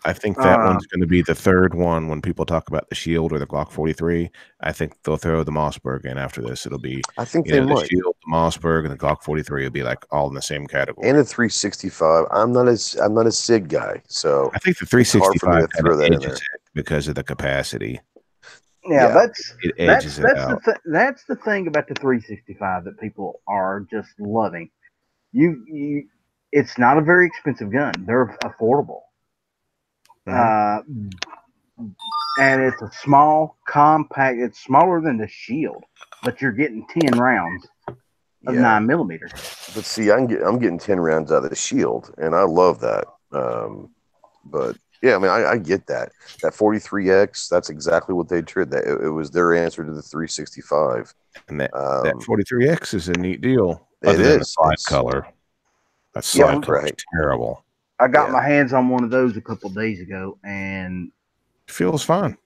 I think that one's going to be the third one when people talk about the Shield or the Glock 43. I think they'll throw the Mossberg in after this. It'll be the Shield, the Mossberg, and the Glock 43 will be like all in the same category. And the 365. I'm not a SIG guy, so I think the 365 throw that in there because of the capacity. Yeah, that's the thing about the 365 that people are just loving. It's not a very expensive gun. They're affordable. And it's a small, compact. It's smaller than the Shield. but you're getting 10 rounds of Yeah. 9mm. But see, I'm getting 10 rounds out of the shield, and I love that. But yeah, I mean, I get that. That 43X, that's exactly what they tried. That it was their answer to the 365. And that 43X is a neat deal. It Other than the is. slide It's color. That Yeah. slide color is terrible. I got my hands on one of those a couple days ago, and it feels fine.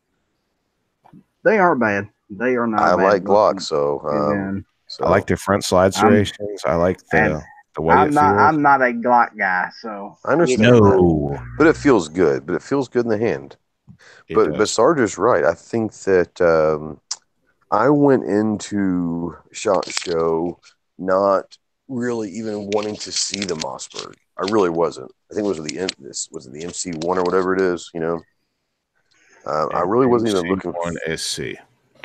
They aren't bad. They are not. I bad like looking. Glock, so I like their front slide serrations. I like the way it feels. I'm not a Glock guy, so I understand that. But it feels good. But it feels good in the hand. But Sarge's right. I think that I went into SHOT Show not really even wanting to see the Mossberg. I really wasn't. I think it was the MC1 or whatever it is. You know, I really wasn't even looking for SC.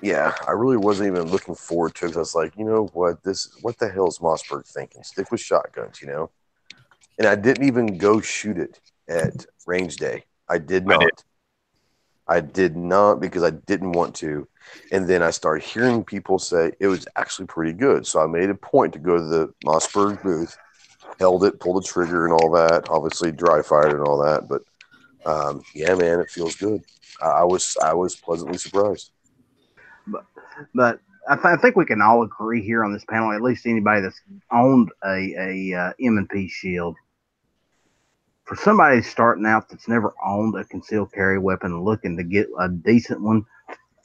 Yeah, I really wasn't even looking forward to it. I was like, you know what? What the hell is Mossberg thinking? Stick with shotguns, you know. And I didn't even go shoot it at range day. I did not. I did not because I didn't want to. And then I started hearing people say it was actually pretty good. So I made a point to go to the Mossberg booth, held it, pulled the trigger and all that. Obviously dry fired and all that. But yeah, man, it feels good. I was pleasantly surprised. But I think we can all agree here on this panel, at least anybody that's owned a M&P shield. For somebody starting out that's never owned a concealed carry weapon and looking to get a decent one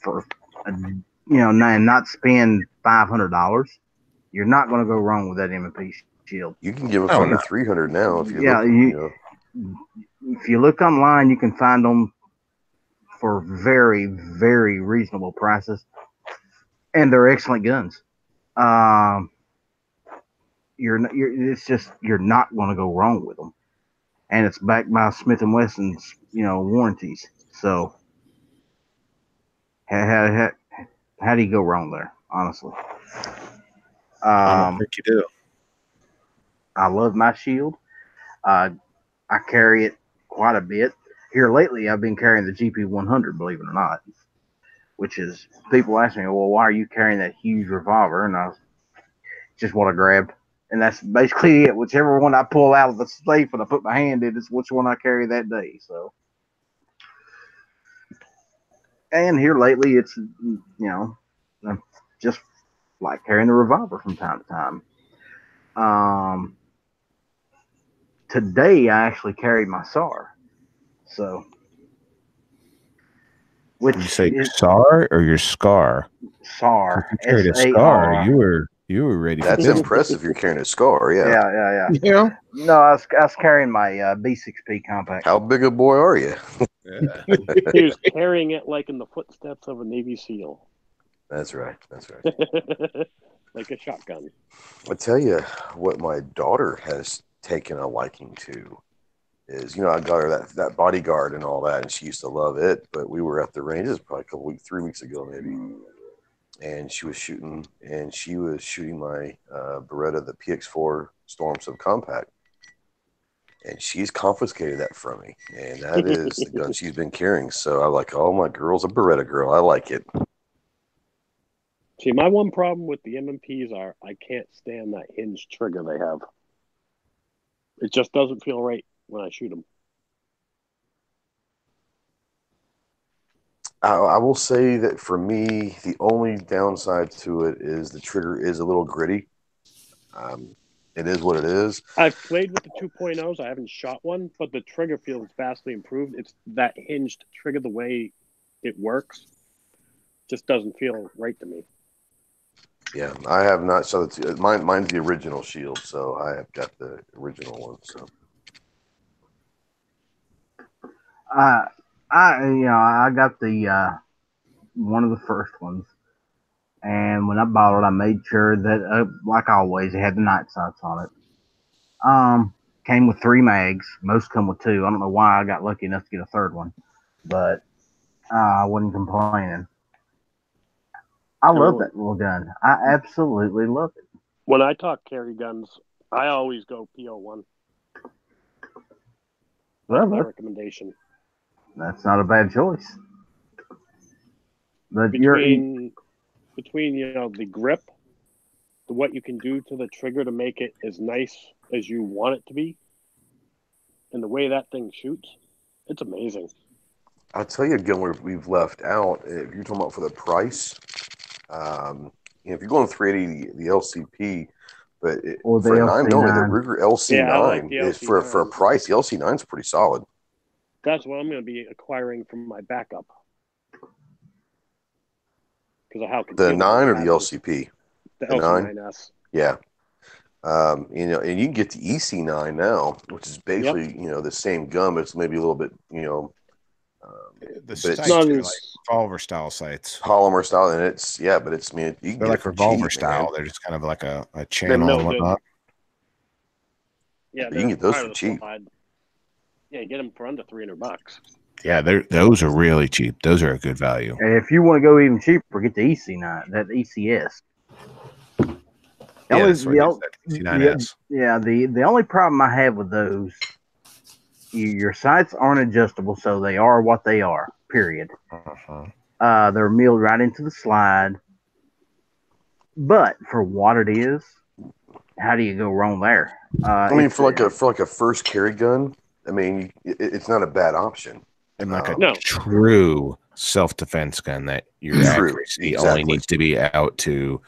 for, and not spend $500, you're not going to go wrong with that M&P shield. You can give them under $300 now if you look. If you look online, you can find them for very, very reasonable prices, and they're excellent guns. You're not going to go wrong with them, and it's backed by Smith and Wesson's warranties. So how do you go wrong there? Honestly, I don't think you do. I love my shield. I carry it quite a bit. Here lately, I've been carrying the GP100, believe it or not. Which is, people ask me, well, why are you carrying that huge revolver? And just what I grabbed. And that's basically it. Whichever one I pull out of the safe and I put my hand in is which one I carry that day. So, and here lately, it's, I'm just like carrying the revolver from time to time. Today, I actually carried my SAR. So, which you say SAR or your SCAR? SAR. If you carried a SCAR, you were ready. That's impressive. You're carrying a SCAR, yeah. No, I was carrying my B6P compact. How big a boy are you? He was carrying it like in the footsteps of a Navy SEAL. That's right. Like a shotgun. I tell you what, my daughter has taken a liking to is, I got her that bodyguard and all that, and she used to love it. But we were at the range, this was probably 3 weeks ago, maybe. And she was shooting my Beretta, the PX4 Storm Subcompact. And she's confiscated that from me. And that is the gun she's been carrying. So I'm like, oh, my girl's a Beretta girl. I like it. See, my one problem with the M&Ps are I can't stand that hinge trigger they have. It just doesn't feel right when I shoot them. I will say that for me, the only downside to it is the trigger is a little gritty. It is what it is. I've played with the 2.0s. I haven't shot one, but the trigger feels vastly improved. It's that hinged trigger, the way it works, just doesn't feel right to me. Yeah, I have not shot the two. Mine's the original shield, so I have got the original one. So, I got the one of the first ones, and when I bought it, I made sure that, like always, it had the night sights on it. Came with 3 mags. Most come with 2. I don't know why I got lucky enough to get a third one, but I wasn't complaining. I love that little gun. I absolutely love it. When I talk carry guns, I always go PO1. That's my recommendation. That's not a bad choice. But between the grip, what you can do to the trigger to make it as nice as you want it to be, and the way that thing shoots, it's amazing. I'll tell you again where we've left out. If you're talking about for the price, if you're going 380, the LCP, but Or the for a 9mm, the LC9. Ruger LC9 Yeah, I like the is LC9. for a price. The LC9 is pretty solid. That's what I'm going to be acquiring from my backup. Because of how The 9 or the it is. LCP? The The 9? LC9S. Yeah. And you can get the EC9 now, which is basically, the same gun, but it's maybe a little bit, the but sights are like revolver style sights. Polymer style, and you can They're get like it revolver cheap, style. man. They're just kind of like a channel and whatnot. Yeah, you can get those for cheap. Yeah, you get them for under $300. Yeah, those are really cheap. Those are a good value. And if you want to go even cheaper, get the EC9, that ECS. The only problem I have with those, your sights aren't adjustable, so they are what they are. Period. They're milled right into the slide. But for what it is, how do you go wrong there? For a first carry gun, it's not a bad option. And like a true self-defense gun, that your accuracy only needs to be out to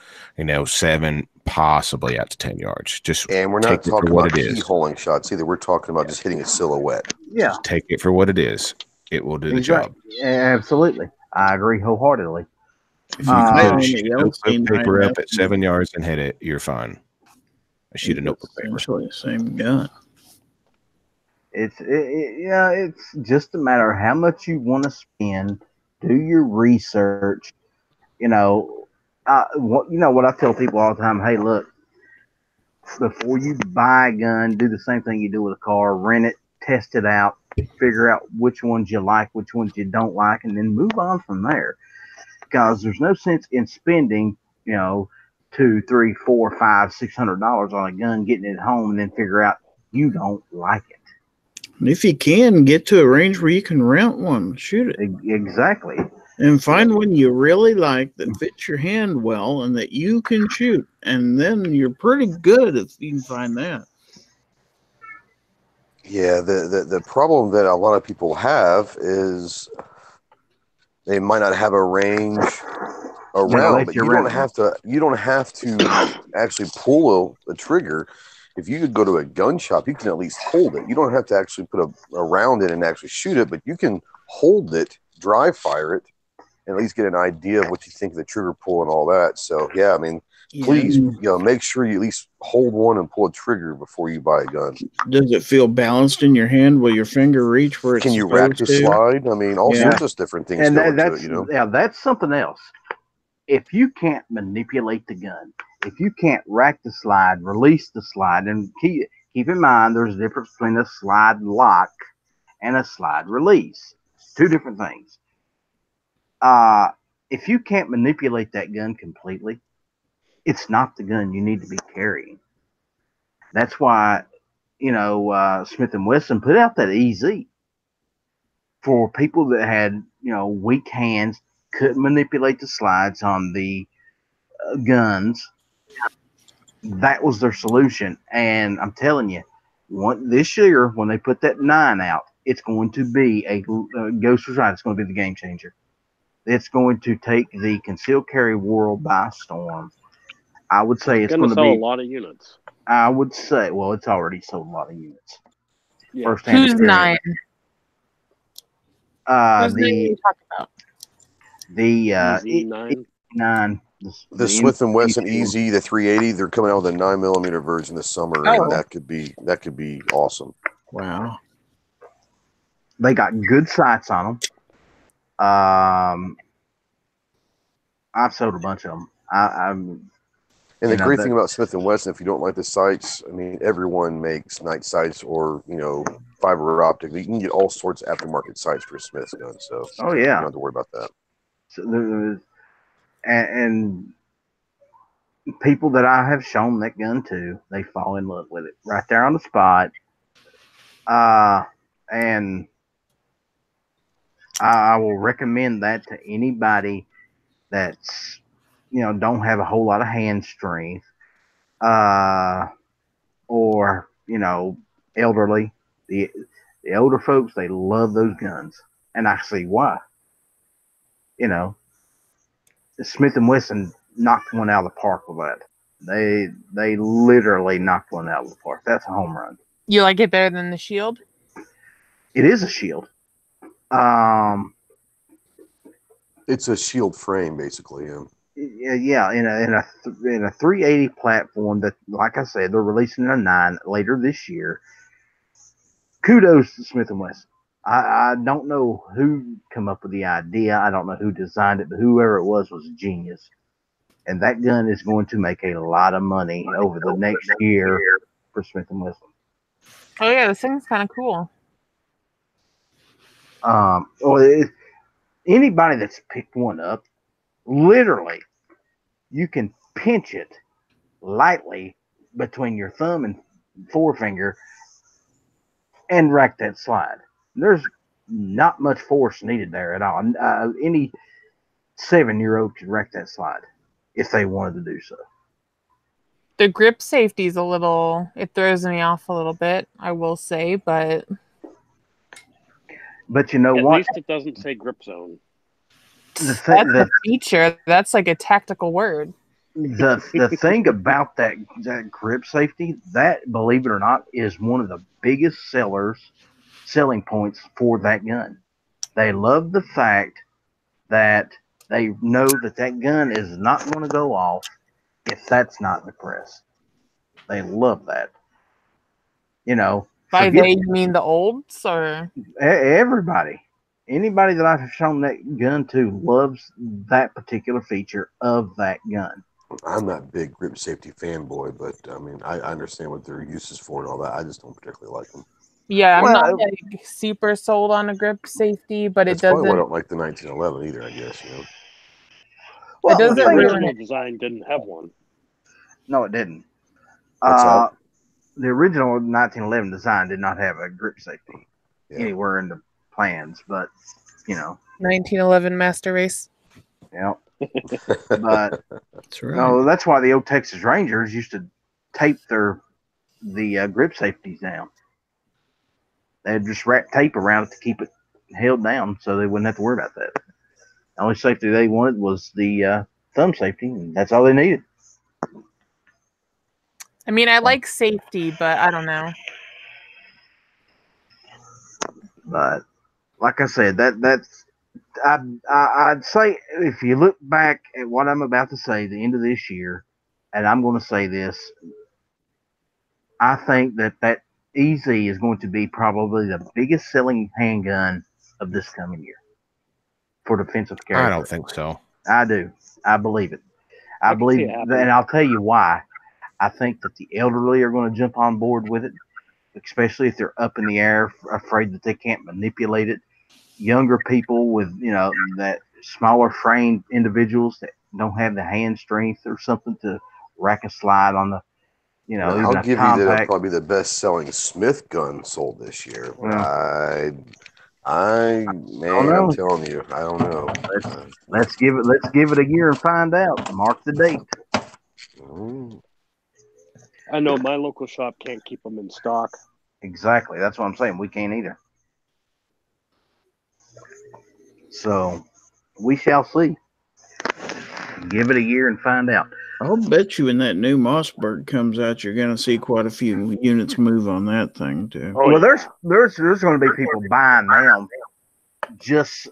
7, possibly out to 10 yards. And we're not talking about keyholing shots either. We're talking about just hitting a silhouette. Yeah, just take it for what it is. It will do the job. Absolutely, I agree wholeheartedly. If you can put a sheet of notebook paper up at 7 yards and hit it, you're fine. A sheet of notebook paper. Essentially the same gun. It's just a matter of how much you want to spend. Do your research. What I tell people all the time. Hey, look, before you buy a gun, do the same thing you do with a car. Rent it, test it out, figure out which ones you like, which ones you don't like, and then move on from there. Because there's no sense in spending, $200, $300, $400, $500, $600 on a gun, getting it home, and then figure out you don't like it. If you can, get to a range where you can rent one, shoot it. Exactly. And find one you really like that fits your hand well and that you can shoot. And then you're pretty good if you can find that. Yeah, the problem that a lot of people have is they might not have a range around, but you don't have to actually pull a trigger. If you could go to a gun shop, you can at least hold it. You don't have to actually put a round in and actually shoot it, but you can hold it, dry fire it, and at least get an idea of what you think of the trigger pull and all that. So, please, make sure you at least hold one and pull a trigger before you buy a gun. Does it feel balanced in your hand? Will your finger reach where it's Can you rack the slide? All sorts of different things and go into it, Yeah, that's something else. If you can't manipulate the gun, if you can't rack the slide, release the slide, and keep in mind there's a difference between a slide lock and a slide release. Two different things. If you can't manipulate that gun completely, it's not the gun you need to be carrying. That's why, Smith & Wesson put out that EZ for people that had, weak hands, couldn't manipulate the slides on the guns. That was their solution. And I'm telling you, this year, when they put that 9 out, it's going to be a Ghost was right. It's going to be the game changer. It's going to take the concealed carry world by storm. I would say it's going to sell a lot of units. I would say, well, it's already sold a lot of units. Yeah. Who's 9? Who's 9 you talking about? The E9. The Smith & Wesson EZ, the 380, they're coming out with a 9mm version this summer, and that could be awesome. Wow. They got good sights on them. I've sold a bunch of them. And the great thing about Smith & Wesson, if you don't like the sights, everyone makes night sights or, fiber optic. You can get all sorts of aftermarket sights for a Smith's gun. So, you don't have to worry about that. So and people that I have shown that gun to, they fall in love with it right there on the spot. And I will recommend that to anybody that's, don't have a whole lot of hand strength, or elderly. The older folks, they love those guns, and I see why. You know, Smith and Wesson knocked one out of the park with that. They literally knocked one out of the park. That's a home run. You like it better than the Shield? It is a Shield. It's a Shield frame, basically. Yeah, in a 380 platform that, like I said, they're releasing a 9 later this year. Kudos to Smith and Wesson. I don't know who come up with the idea. I don't know who designed it, but whoever it was a genius. And that gun is going to make a lot of money over the next year for Smith and Wesson. Oh yeah, this thing's kind of cool. Anybody that's picked one up, literally, you can pinch it lightly between your thumb and forefinger and rack that slide. There's not much force needed there at all. Any 7-year-old could rack that slide if they wanted to do so. The grip safety's it throws me off a little bit, I will say, but you know what? At least it doesn't say grip zone. That's a feature. That's like a tactical word. The thing about that grip safety, that, believe it or not, is one of the biggest selling points for that gun. They love the fact that they know that gun is not going to go off if that's not depressed. They love that. By they, you mean the olds or everybody? Anybody that I've shown that gun to loves that particular feature of that gun. I'm not a big grip safety fanboy, but I mean, I understand what their uses for and all that. I just don't particularly like them. Yeah, I'm not like super sold on a grip safety, but it doesn't. Probably why I don't like the 1911 either, I guess. Well, it doesn't. The original design didn't have one. No, it didn't. What's that? The original 1911 design did not have a grip safety anywhere in the plans, but 1911 Master Race. Yeah. But that's right. No, that's why the old Texas Rangers used to tape the grip safeties down. They'd just wrap tape around it to keep it held down, so they wouldn't have to worry about that. The only safety they wanted was the thumb safety, and that's all they needed. I mean, I like safety, but I don't know. But like I said, that's I'd say if you look back at what I'm about to say, the end of this year, and I'm going to say this, I think that EZ is going to be probably the biggest selling handgun of this coming year for defensive carry. I don't think so. I do. I believe it. I believe that, and I'll tell you why. I think that the elderly are going to jump on board with it, especially if they're up in the air, afraid that they can't manipulate it. Younger people with, that smaller framed individuals that don't have the hand strength or something to rack a slide on the, I'll give you that it'll probably be the best selling Smith gun sold this year. Yeah. I'm telling you, I don't know. Let's give it a year and find out. Mark the date. I know my local shop can't keep them in stock. Exactly. That's what I'm saying. We can't either. So we shall see. Give it a year and find out. I'll bet you when that new Mossberg comes out, you're going to see quite a few units move on that thing too. Well, there's going to be people buying them just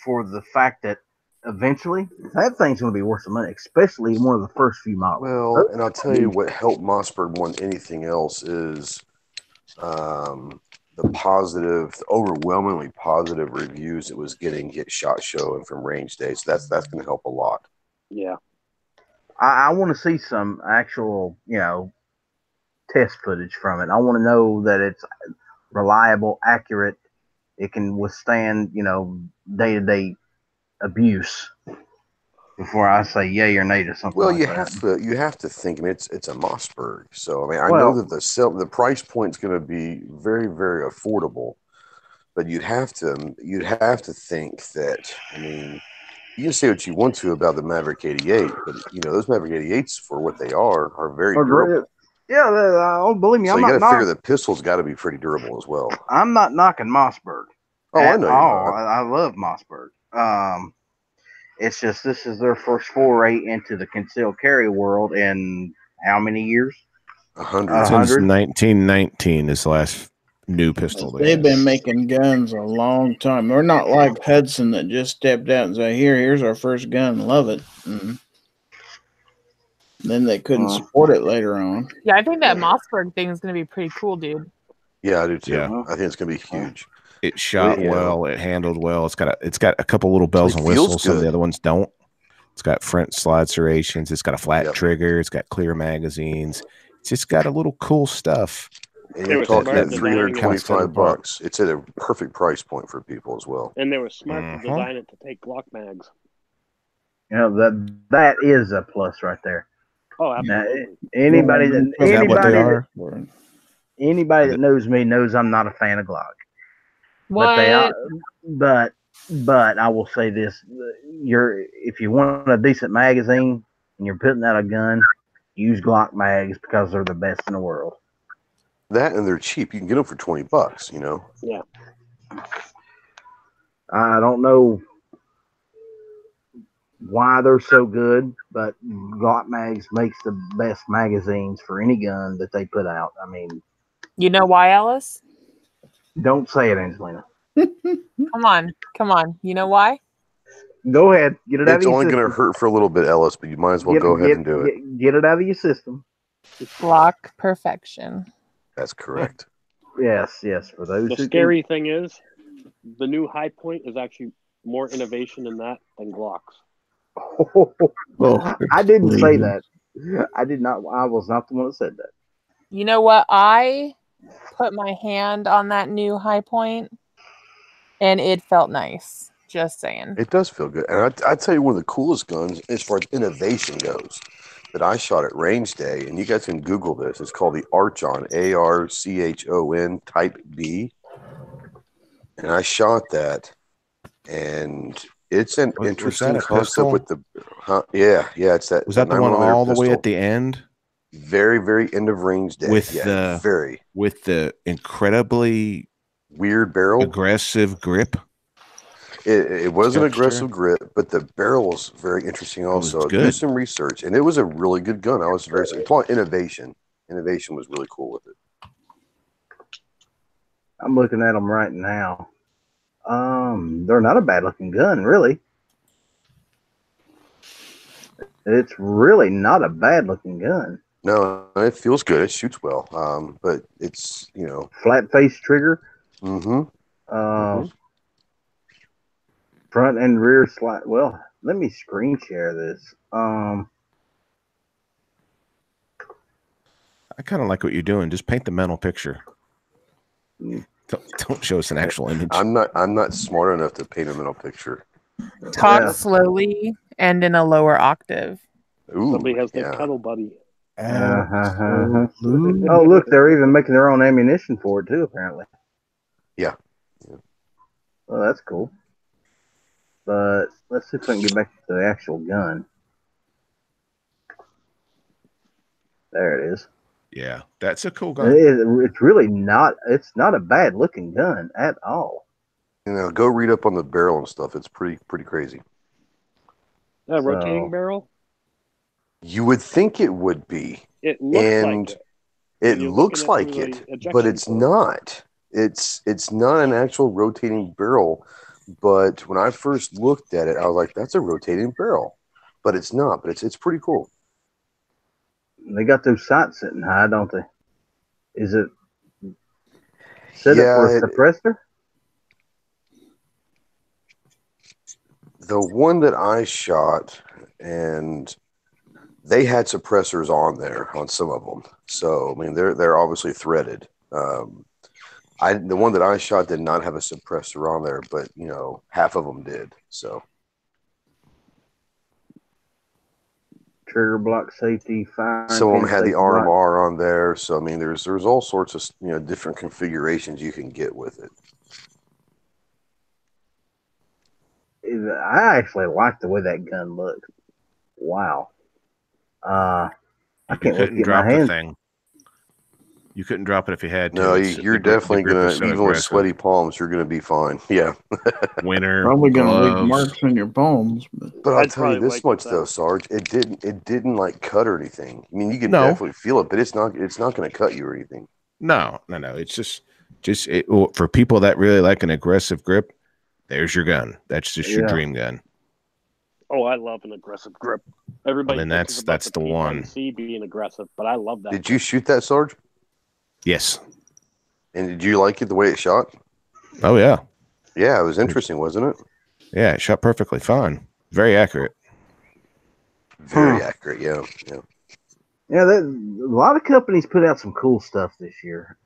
for the fact that eventually that thing's going to be worth some money, especially one of the first few models. Well, and I'll tell you what helped Mossberg more than anything else is the overwhelmingly positive reviews it was getting at SHOT Show and from range days. That's going to help a lot. Yeah. I want to see some actual, test footage from it. I want to know that it's reliable, accurate. It can withstand, day-to-day abuse before I say yay or nay to something. Well, like you that. you have to think. I mean, it's a Mossberg, so I mean, I know that the price point is going to be very, very affordable, but you'd have to think that, I mean, You can say what you want to about the Maverick 88, but those Maverick 88s for what they are very durable. Yeah, believe me, So I'm you got not to figure knocking. the pistol's got to be pretty durable as well. I'm not knocking Mossberg. Oh, I at know you're all. not. I love Mossberg. It's just this is their first foray into the concealed carry world in how many years? 100. Since 1919 is the last new pistol They've been making guns a long time. They're not like Hudson that just stepped out and said, here's our first gun. Love it. Mm-hmm. Then they couldn't support it later on. Yeah, I think that Mossberg thing is going to be pretty cool, dude. Yeah, I do too. Yeah. I think it's going to be huge. It shot well. It handled well. It's got a couple little bells and whistles. Some of the other ones don't. It's got front slide serrations. It's got a flat trigger. It's got clear magazines. It's just got a little cool stuff. And you're talking at $325. It's at a perfect price point for people as well. And they were smart to design it to take Glock mags. That is a plus right there. Oh, absolutely. Now, anybody that knows me knows I'm not a fan of Glock. What? But I will say this: if you want a decent magazine and you're putting out a gun, use Glock mags because they're the best in the world. That and they're cheap. You can get them for $20. Yeah. I don't know why they're so good, but Glock mags makes the best magazines for any gun that they put out. I mean, you know why, Alice? Don't say it, Angelina. Come on. You know why? Go ahead. Get it out of your system. It's only going to hurt for a little bit, Ellis, but you might as well go ahead and do it. Get it out of your system. Glock perfection. That's correct. Yes. For those. The scary thing is, the new high point is actually more innovation in that than Glocks. I didn't say that. I did not. I was not the one that said that. You know what? I put my hand on that new high point, and it felt nice. Just saying. It does feel good. And I'd tell you one of the coolest guns as far as innovation goes that I shot at range day, and you guys can Google this. It's called the Archon, ARCHON Type B. And I shot that, and it's an interesting concept with the it's that. Was that the one all the way at the end? Very, very end of range day. With the incredibly weird barrel, aggressive grip. It was an aggressive grip, but the barrel was very interesting also. Do some research, and it was a really good gun. I was very excited. Innovation. Innovation was really cool with it. I'm looking at them right now. They're not a bad looking gun, really. It's really not a bad looking gun. No, it feels good. It shoots well. But it's, flat face trigger. Mm-hmm. Front and rear slide. Well, let me screen share this. I kind of like what you're doing. Just paint the mental picture. Don't show us an actual image. I'm not smart enough to paint a mental picture. Talk slowly and in a lower octave. Ooh, somebody has their kettle buddy. Oh, look, they're even making their own ammunition for it too, apparently. Yeah. Well, that's cool. But let's see if I can get back to the actual gun. There it is. Yeah, that's a cool gun. It's really not. It's not a bad looking gun at all. Go read up on the barrel and stuff. It's pretty crazy. Rotating barrel. You would think it would be. It looks like it. It looks like it, but it's not. It's not an actual rotating barrel. But when I first looked at it, I was like, "That's a rotating barrel," but it's not. But it's pretty cool. They got those sights sitting high, don't they? Is it set up for a suppressor? The one that I shot, and they had suppressors on there on some of them. So I mean, they're obviously threaded. The one that I shot did not have a suppressor on there, but half of them did. So trigger block safety, fire. Some of them had the RMR on there. So I mean, there's all sorts of different configurations you can get with it. I actually like the way that gun looks. Wow. I You can't wait to couldn't get my drop the hands. thing. You couldn't drop it if you had to. No, It's- you're the grip definitely is gonna, so even with aggressive. sweaty palms, you're gonna be fine. Yeah. Winter Probably gonna leave gloves. marks in your palms. But But I'll I'd tell you probably this like it much though, though. Sarge. It didn't like cut or anything. I mean, you can No. definitely feel it, but it's not going to cut you or anything. No. It's just it, for people that really like an aggressive grip. There's your gun. That's just your dream gun. Oh, I love an aggressive grip. Everybody then thinks about that's the one. P10C being aggressive, but I love that. Did you shoot that, Sarge? Yes. And did you like it the way it shot? Oh yeah. Yeah, it was interesting, wasn't it? Yeah, it shot perfectly fine. Very accurate. Very accurate. Yeah. Yeah, a lot of companies put out some cool stuff this year.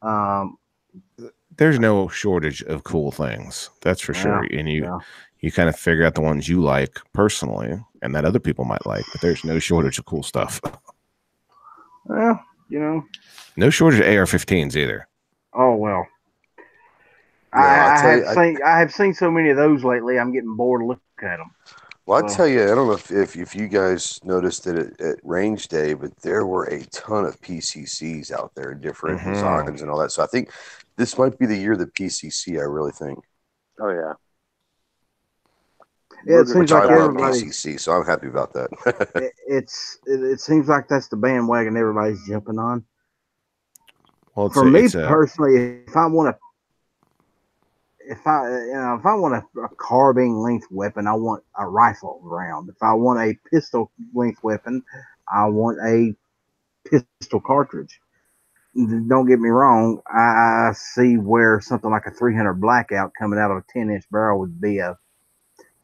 There's no shortage of cool things. That's for sure. And you kind of figure out the ones you like personally and that other people might like, but there's no shortage of cool stuff. Well, no shortage of AR-15s either. Oh well. Yeah, I have seen so many of those lately. I'm getting bored looking at them. Well, I tell you, I don't know if you guys noticed it at range day, but there were a ton of PCCs out there, different designs and all that. So I think this might be the year of the PCC. I really think. Oh yeah. Yeah, it seems like I love everybody. PCC, so I'm happy about that. It seems like that's the bandwagon everybody's jumping on. Well, for me personally, if I want a carbine length weapon, I want a rifle round. If I want a pistol length weapon, I want a pistol cartridge. Don't get me wrong, I see where something like a 300 Blackout coming out of a 10-inch barrel would be a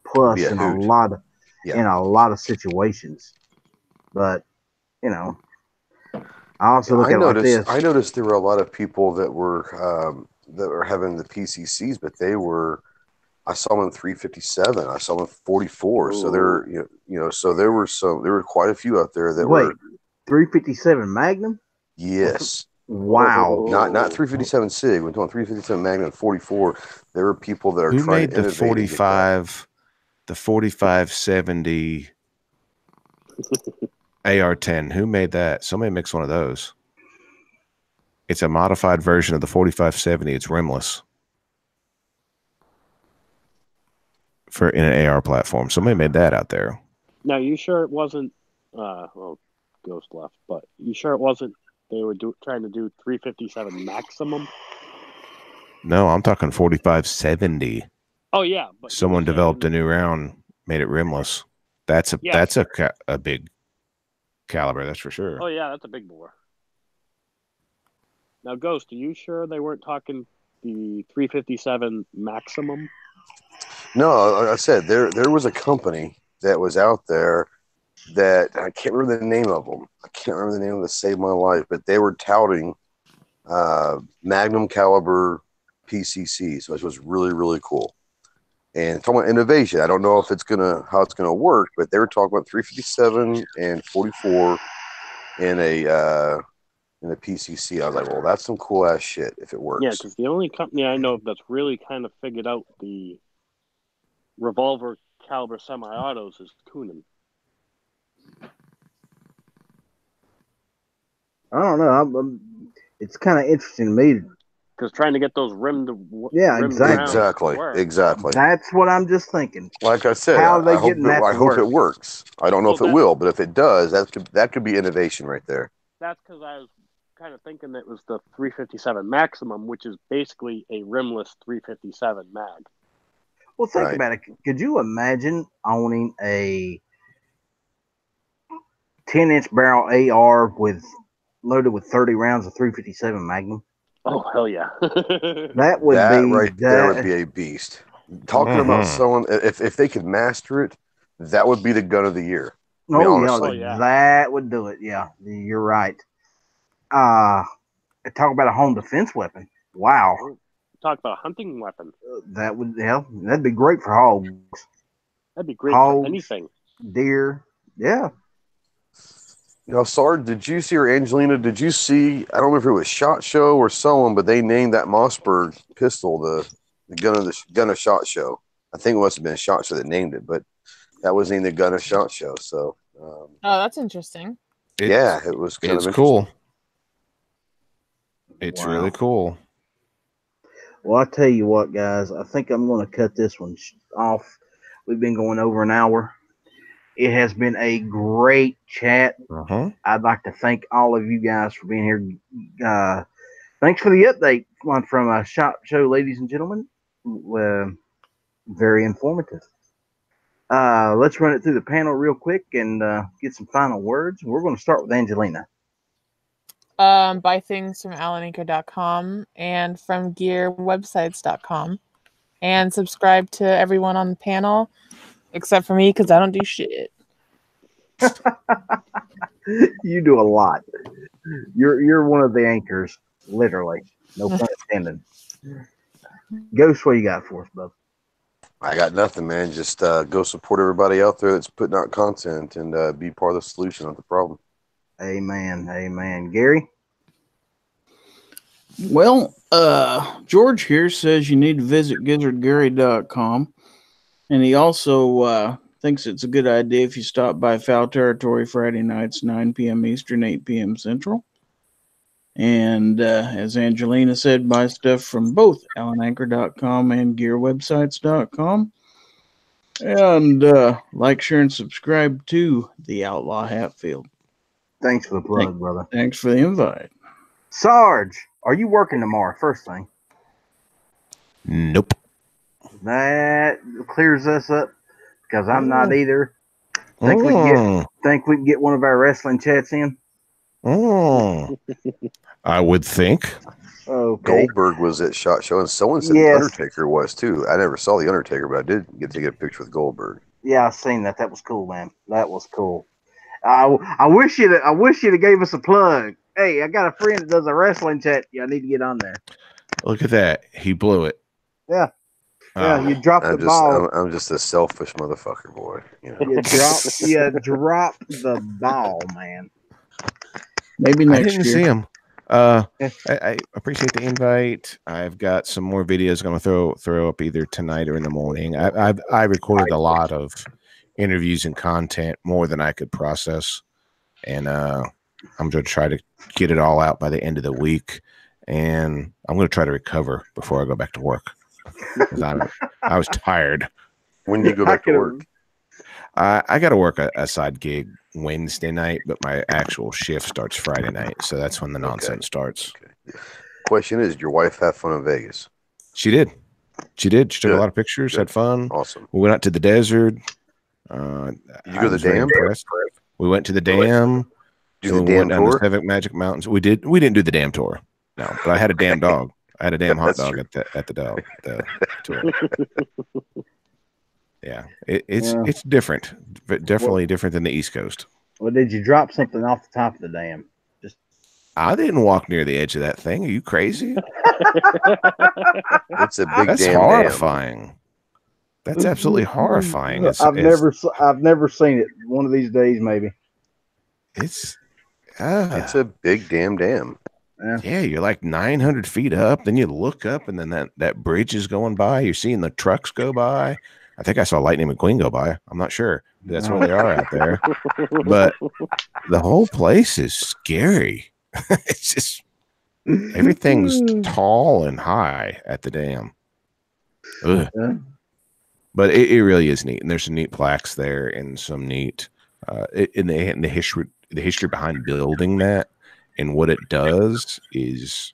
plus in a lot of situations. But I also look at it like this. I noticed there were a lot of people that were having the PCCs, but I saw them in 357. I saw them in 44. Ooh. So so there were quite a few out there that were 357 Magnum. Yes. Wow. Not 357 Sig. We're talking 357 Magnum 44. There were people that are Who trying made to the 45, the 4570 AR-10. Who made that? Somebody makes one of those. It's a modified version of the 4570. It's rimless in an AR platform. Somebody made that out there. Now, you sure it wasn't? Ghost left, but you sure it wasn't? They were trying to do 357 maximum. No, I'm talking 4570. Oh yeah, but someone developed a new round, made it rimless. That's a big caliber, that's for sure. Oh yeah, that's a big bore. Now, Ghost, are you sure they weren't talking the 357 maximum? No, like I said, there was a company that was out there that I can't remember the name of them. I can't remember the name of it to save my life, but they were touting Magnum caliber PCCs, which was really, really cool. And talking about innovation, I don't know if how it's gonna work, but they were talking about 357 and 44 in a PCC. I was like, well, that's some cool ass shit if it works. Yeah, because the only company I know of that's really kind of figured out the revolver caliber semi-autos is Kunin. I don't know. It's kind of interesting to me because trying to get those rimmed. Exactly. That's what I'm just thinking. Like I said, I hope it works. I don't know if it will, but if it does, that could be innovation right there. That's because I was kind of thinking that it was the 357 maximum, which is basically a rimless 357 mag. Well, think about it. Could you imagine owning a 10-inch barrel AR loaded with 30 rounds of 357 Magnum? Oh, hell yeah. That would be a beast. Talking about someone, if they could master it, that would be the gun of the year. Yeah, that would do it. Yeah, you're right. Talk about a home defense weapon. Wow. Talk about a hunting weapon. That'd be great for hogs. That'd be great for anything. Deer. Yeah. Now, Sarge, did you see, or Angelina, did you see, I don't remember if it was SHOT Show or someone, but they named that Mossberg pistol the gun of SHOT Show. I think it must have been SHOT Show that named it, but that wasn't even the gun or SHOT Show. So, Oh, that's interesting. yeah, it was kind of cool. It's really cool. Well, I'll tell you what, guys. I think I'm going to cut this one off. We've been going over an hour. It has been a great chat. I'd like to thank all of you guys for being here. Thanks for the update from SHOT Show, ladies and gentlemen. Very informative. Let's run it through the panel real quick and get some final words. We're going to start with Angelina. Buy things from AlanAnchor.com and from GearWebsites.com, and subscribe to everyone on the panel except for me because I don't do shit. You do a lot. You're one of the anchors, literally. No pun intended. Ghost, what you got for us, bub? I got nothing, man. Just go support everybody out there that's putting out content and be part of the solution, not the problem. Amen. Amen. Gary? Well, George here says you need to visit gizzardgary.com. And he also thinks it's a good idea if you stop by Foul Territory Friday nights, 9 p.m. Eastern, 8 p.m. Central. And as Angelina said, buy stuff from both AlanAnchor.com and GearWebsites.com. And like, share, and subscribe to The Outlaw Hatfield. Thanks for the plug, brother. Thanks for the invite. Sarge, are you working tomorrow? First thing. Nope. That clears us up because I'm not either. Think we can get one of our wrestling chats in? I would think. Okay. Goldberg was at SHOT Show, and someone said the Undertaker was too. I never saw the Undertaker, but I did get to get a picture with Goldberg. Yeah, I've seen that. That was cool, man. That was cool. I wish you'd have gave us a plug. Hey, I got a friend that does a wrestling chat. Yeah, I need to get on there. Look at that. He blew it. Yeah. Yeah, you dropped the ball. I'm just a selfish motherfucker, boy. You know? You dropped the ball, man. Maybe next year. I didn't see him. I appreciate the invite. I've got some more videos going to throw up either tonight or in the morning. I recorded a lot of interviews and content, more than I could process, and I'm going to try to get it all out by the end of the week. And I'm going to try to recover before I go back to work. I was tired. When do you go back to work? I got to work a side gig Wednesday night, but my actual shift starts Friday night, so that's when the nonsense starts. Okay. Question is, did your wife have fun in Vegas? She did. She took a lot of pictures, had fun. Awesome. We went out to the desert. You go to the dam? We went to the dam. Do the we dam went down tour? the Seven Magic Mountains. We didn't do the damn tour. No, but I had a damn dog. I had a damn hot dog at the tour. Yeah, it's different, but definitely different than the East Coast. Well, did you drop something off the top of the dam? I didn't walk near the edge of that thing. Are you crazy? It's a big That's damn horrifying. Dam. That's absolutely horrifying. I've never seen it. One of these days, maybe. It's a big damn dam. Yeah, you're like 900 feet up. Then you look up, and then that bridge is going by. You're seeing the trucks go by. I think I saw Lightning McQueen go by. I'm not sure. That's where they are out there. But the whole place is scary. It's just everything's tall and high at the dam. Ugh. But it really is neat, and there's some neat plaques there, and some neat in the history behind building that, and what it does is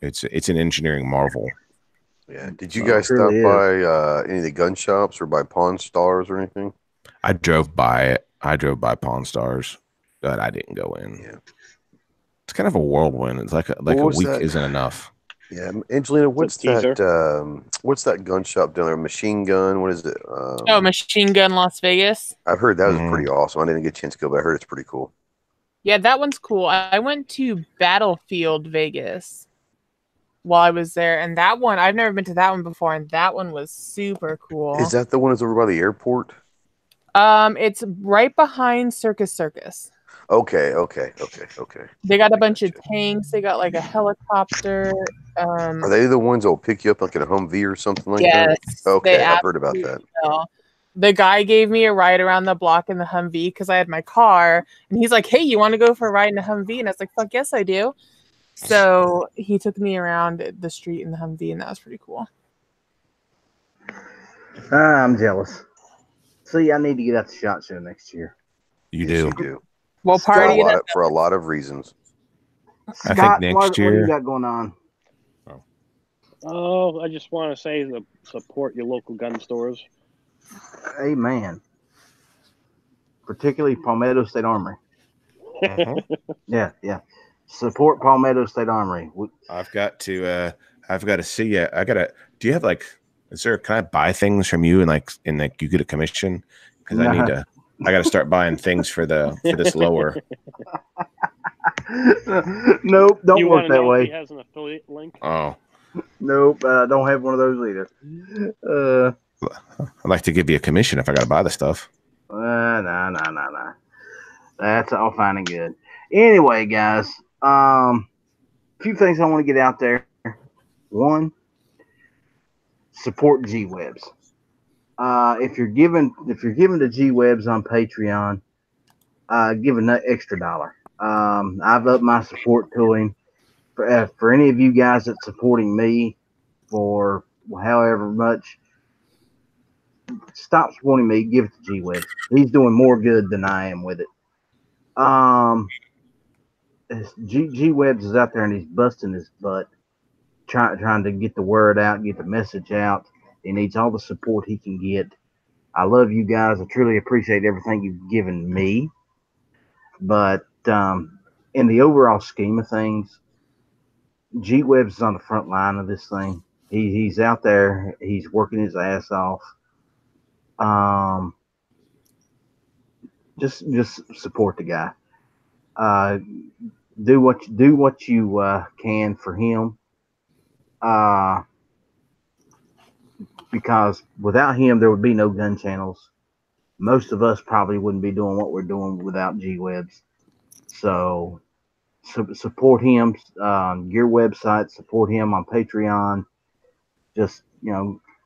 it's an engineering marvel. Yeah. Did you guys stop by any of the gun shops or by Pawn Stars or anything? I drove by it. I drove by Pawn Stars, but I didn't go in. Yeah. It's kind of a whirlwind. It's like a week isn't enough. Yeah, Angelina, what's that gun shop down there? Machine Gun? What is it? Machine Gun Las Vegas. I've heard that was pretty awesome. I didn't get a chance to go, but I heard it's pretty cool. Yeah, that one's cool. I went to Battlefield Vegas while I was there, and that one, I've never been to that one before, and that one was super cool. Is that the one that's over by the airport? It's right behind Circus Circus. Okay. They got a I bunch of gotcha. tanks. They got like a helicopter. Are they the ones that will pick you up like in a Humvee or something like Yes, that? they Okay, I've heard about absolutely that. will. The guy gave me a ride around the block in the Humvee because I had my car, and he's like, "Hey, you want to go for a ride in a Humvee?" And I was like, "Fuck yes, I do." So he took me around the street in the Humvee, and that was pretty cool. I'm jealous. See, I need to get out the SHOT Show next year. You Yes, do. you do. We'll party it up. For a lot of reasons. I think Scott, next what do year. you got going on? Oh, I just want to say to support your local gun stores. Amen. Particularly Palmetto State Armory. Yeah. Support Palmetto State Armory. I've got to see it. Do you have can I buy things from you and you get a commission? Because I got to start buying things for this lower. Nope, don't You work want to that know if way. he has an affiliate link? Oh, Nope, don't have one of those either. I'd like to give you a commission if I got to buy the stuff. Nah. That's all fine and good. Anyway, guys, a few things I want to get out there. One, support G Webs. If you're giving to G Webs on Patreon, give an extra $1. I've upped my support to him. For any of you guys that's supporting me for however much, stop supporting me. Give it to G Webs. He's doing more good than I am with it. G Webs is out there and he's busting his butt, trying to get the word out, get the message out. He needs all the support he can get. I love you guys. I truly appreciate everything you've given me. But in the overall scheme of things, G Webs is on the front line of this thing. He's out there. He's working his ass off. Just support the guy. Do what you can for him. Because without him, there would be no gun channels. Most of us probably wouldn't be doing what we're doing without G Webs. So support him on your website, support him on Patreon. Just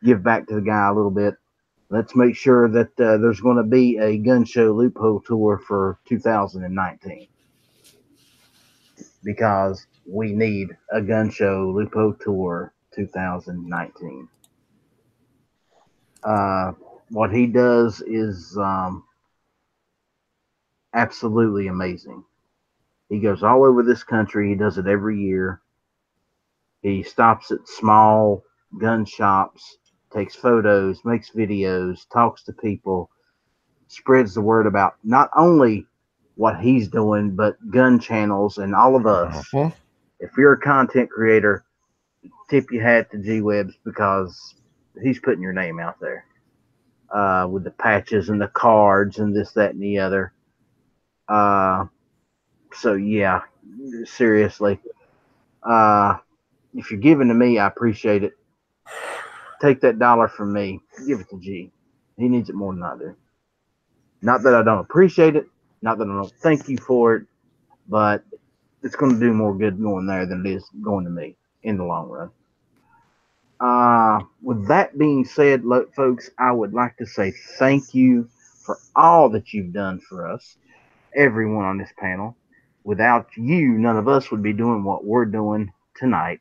give back to the guy a little bit. Let's make sure that there's going to be a gun show loophole tour for 2019 because we need a gun show loophole tour 2019. What he does is absolutely amazing. He goes all over this country. He does it every year. He stops at small gun shops, takes photos, makes videos, talks to people, spreads the word about not only what he's doing, but gun channels and all of us. If you're a content creator, tip your hat to G Webs because he's putting your name out there with the patches and the cards and this, that, and the other. So yeah, seriously. If you're giving to me, I appreciate it. Take that $1 from me, give it to G. He needs it more than I do. Not that I don't appreciate it, not that I don't thank you for it, but it's going to do more good going there than it is going to me in the long run. With that being said, folks, I would like to say thank you for all that you've done for us, everyone on this panel. Without you, none of us would be doing what we're doing tonight.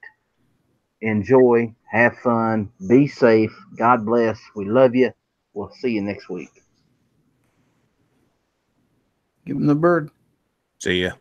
Enjoy, have fun, be safe. God bless. We love you. We'll see you next week. Give him the bird. See ya.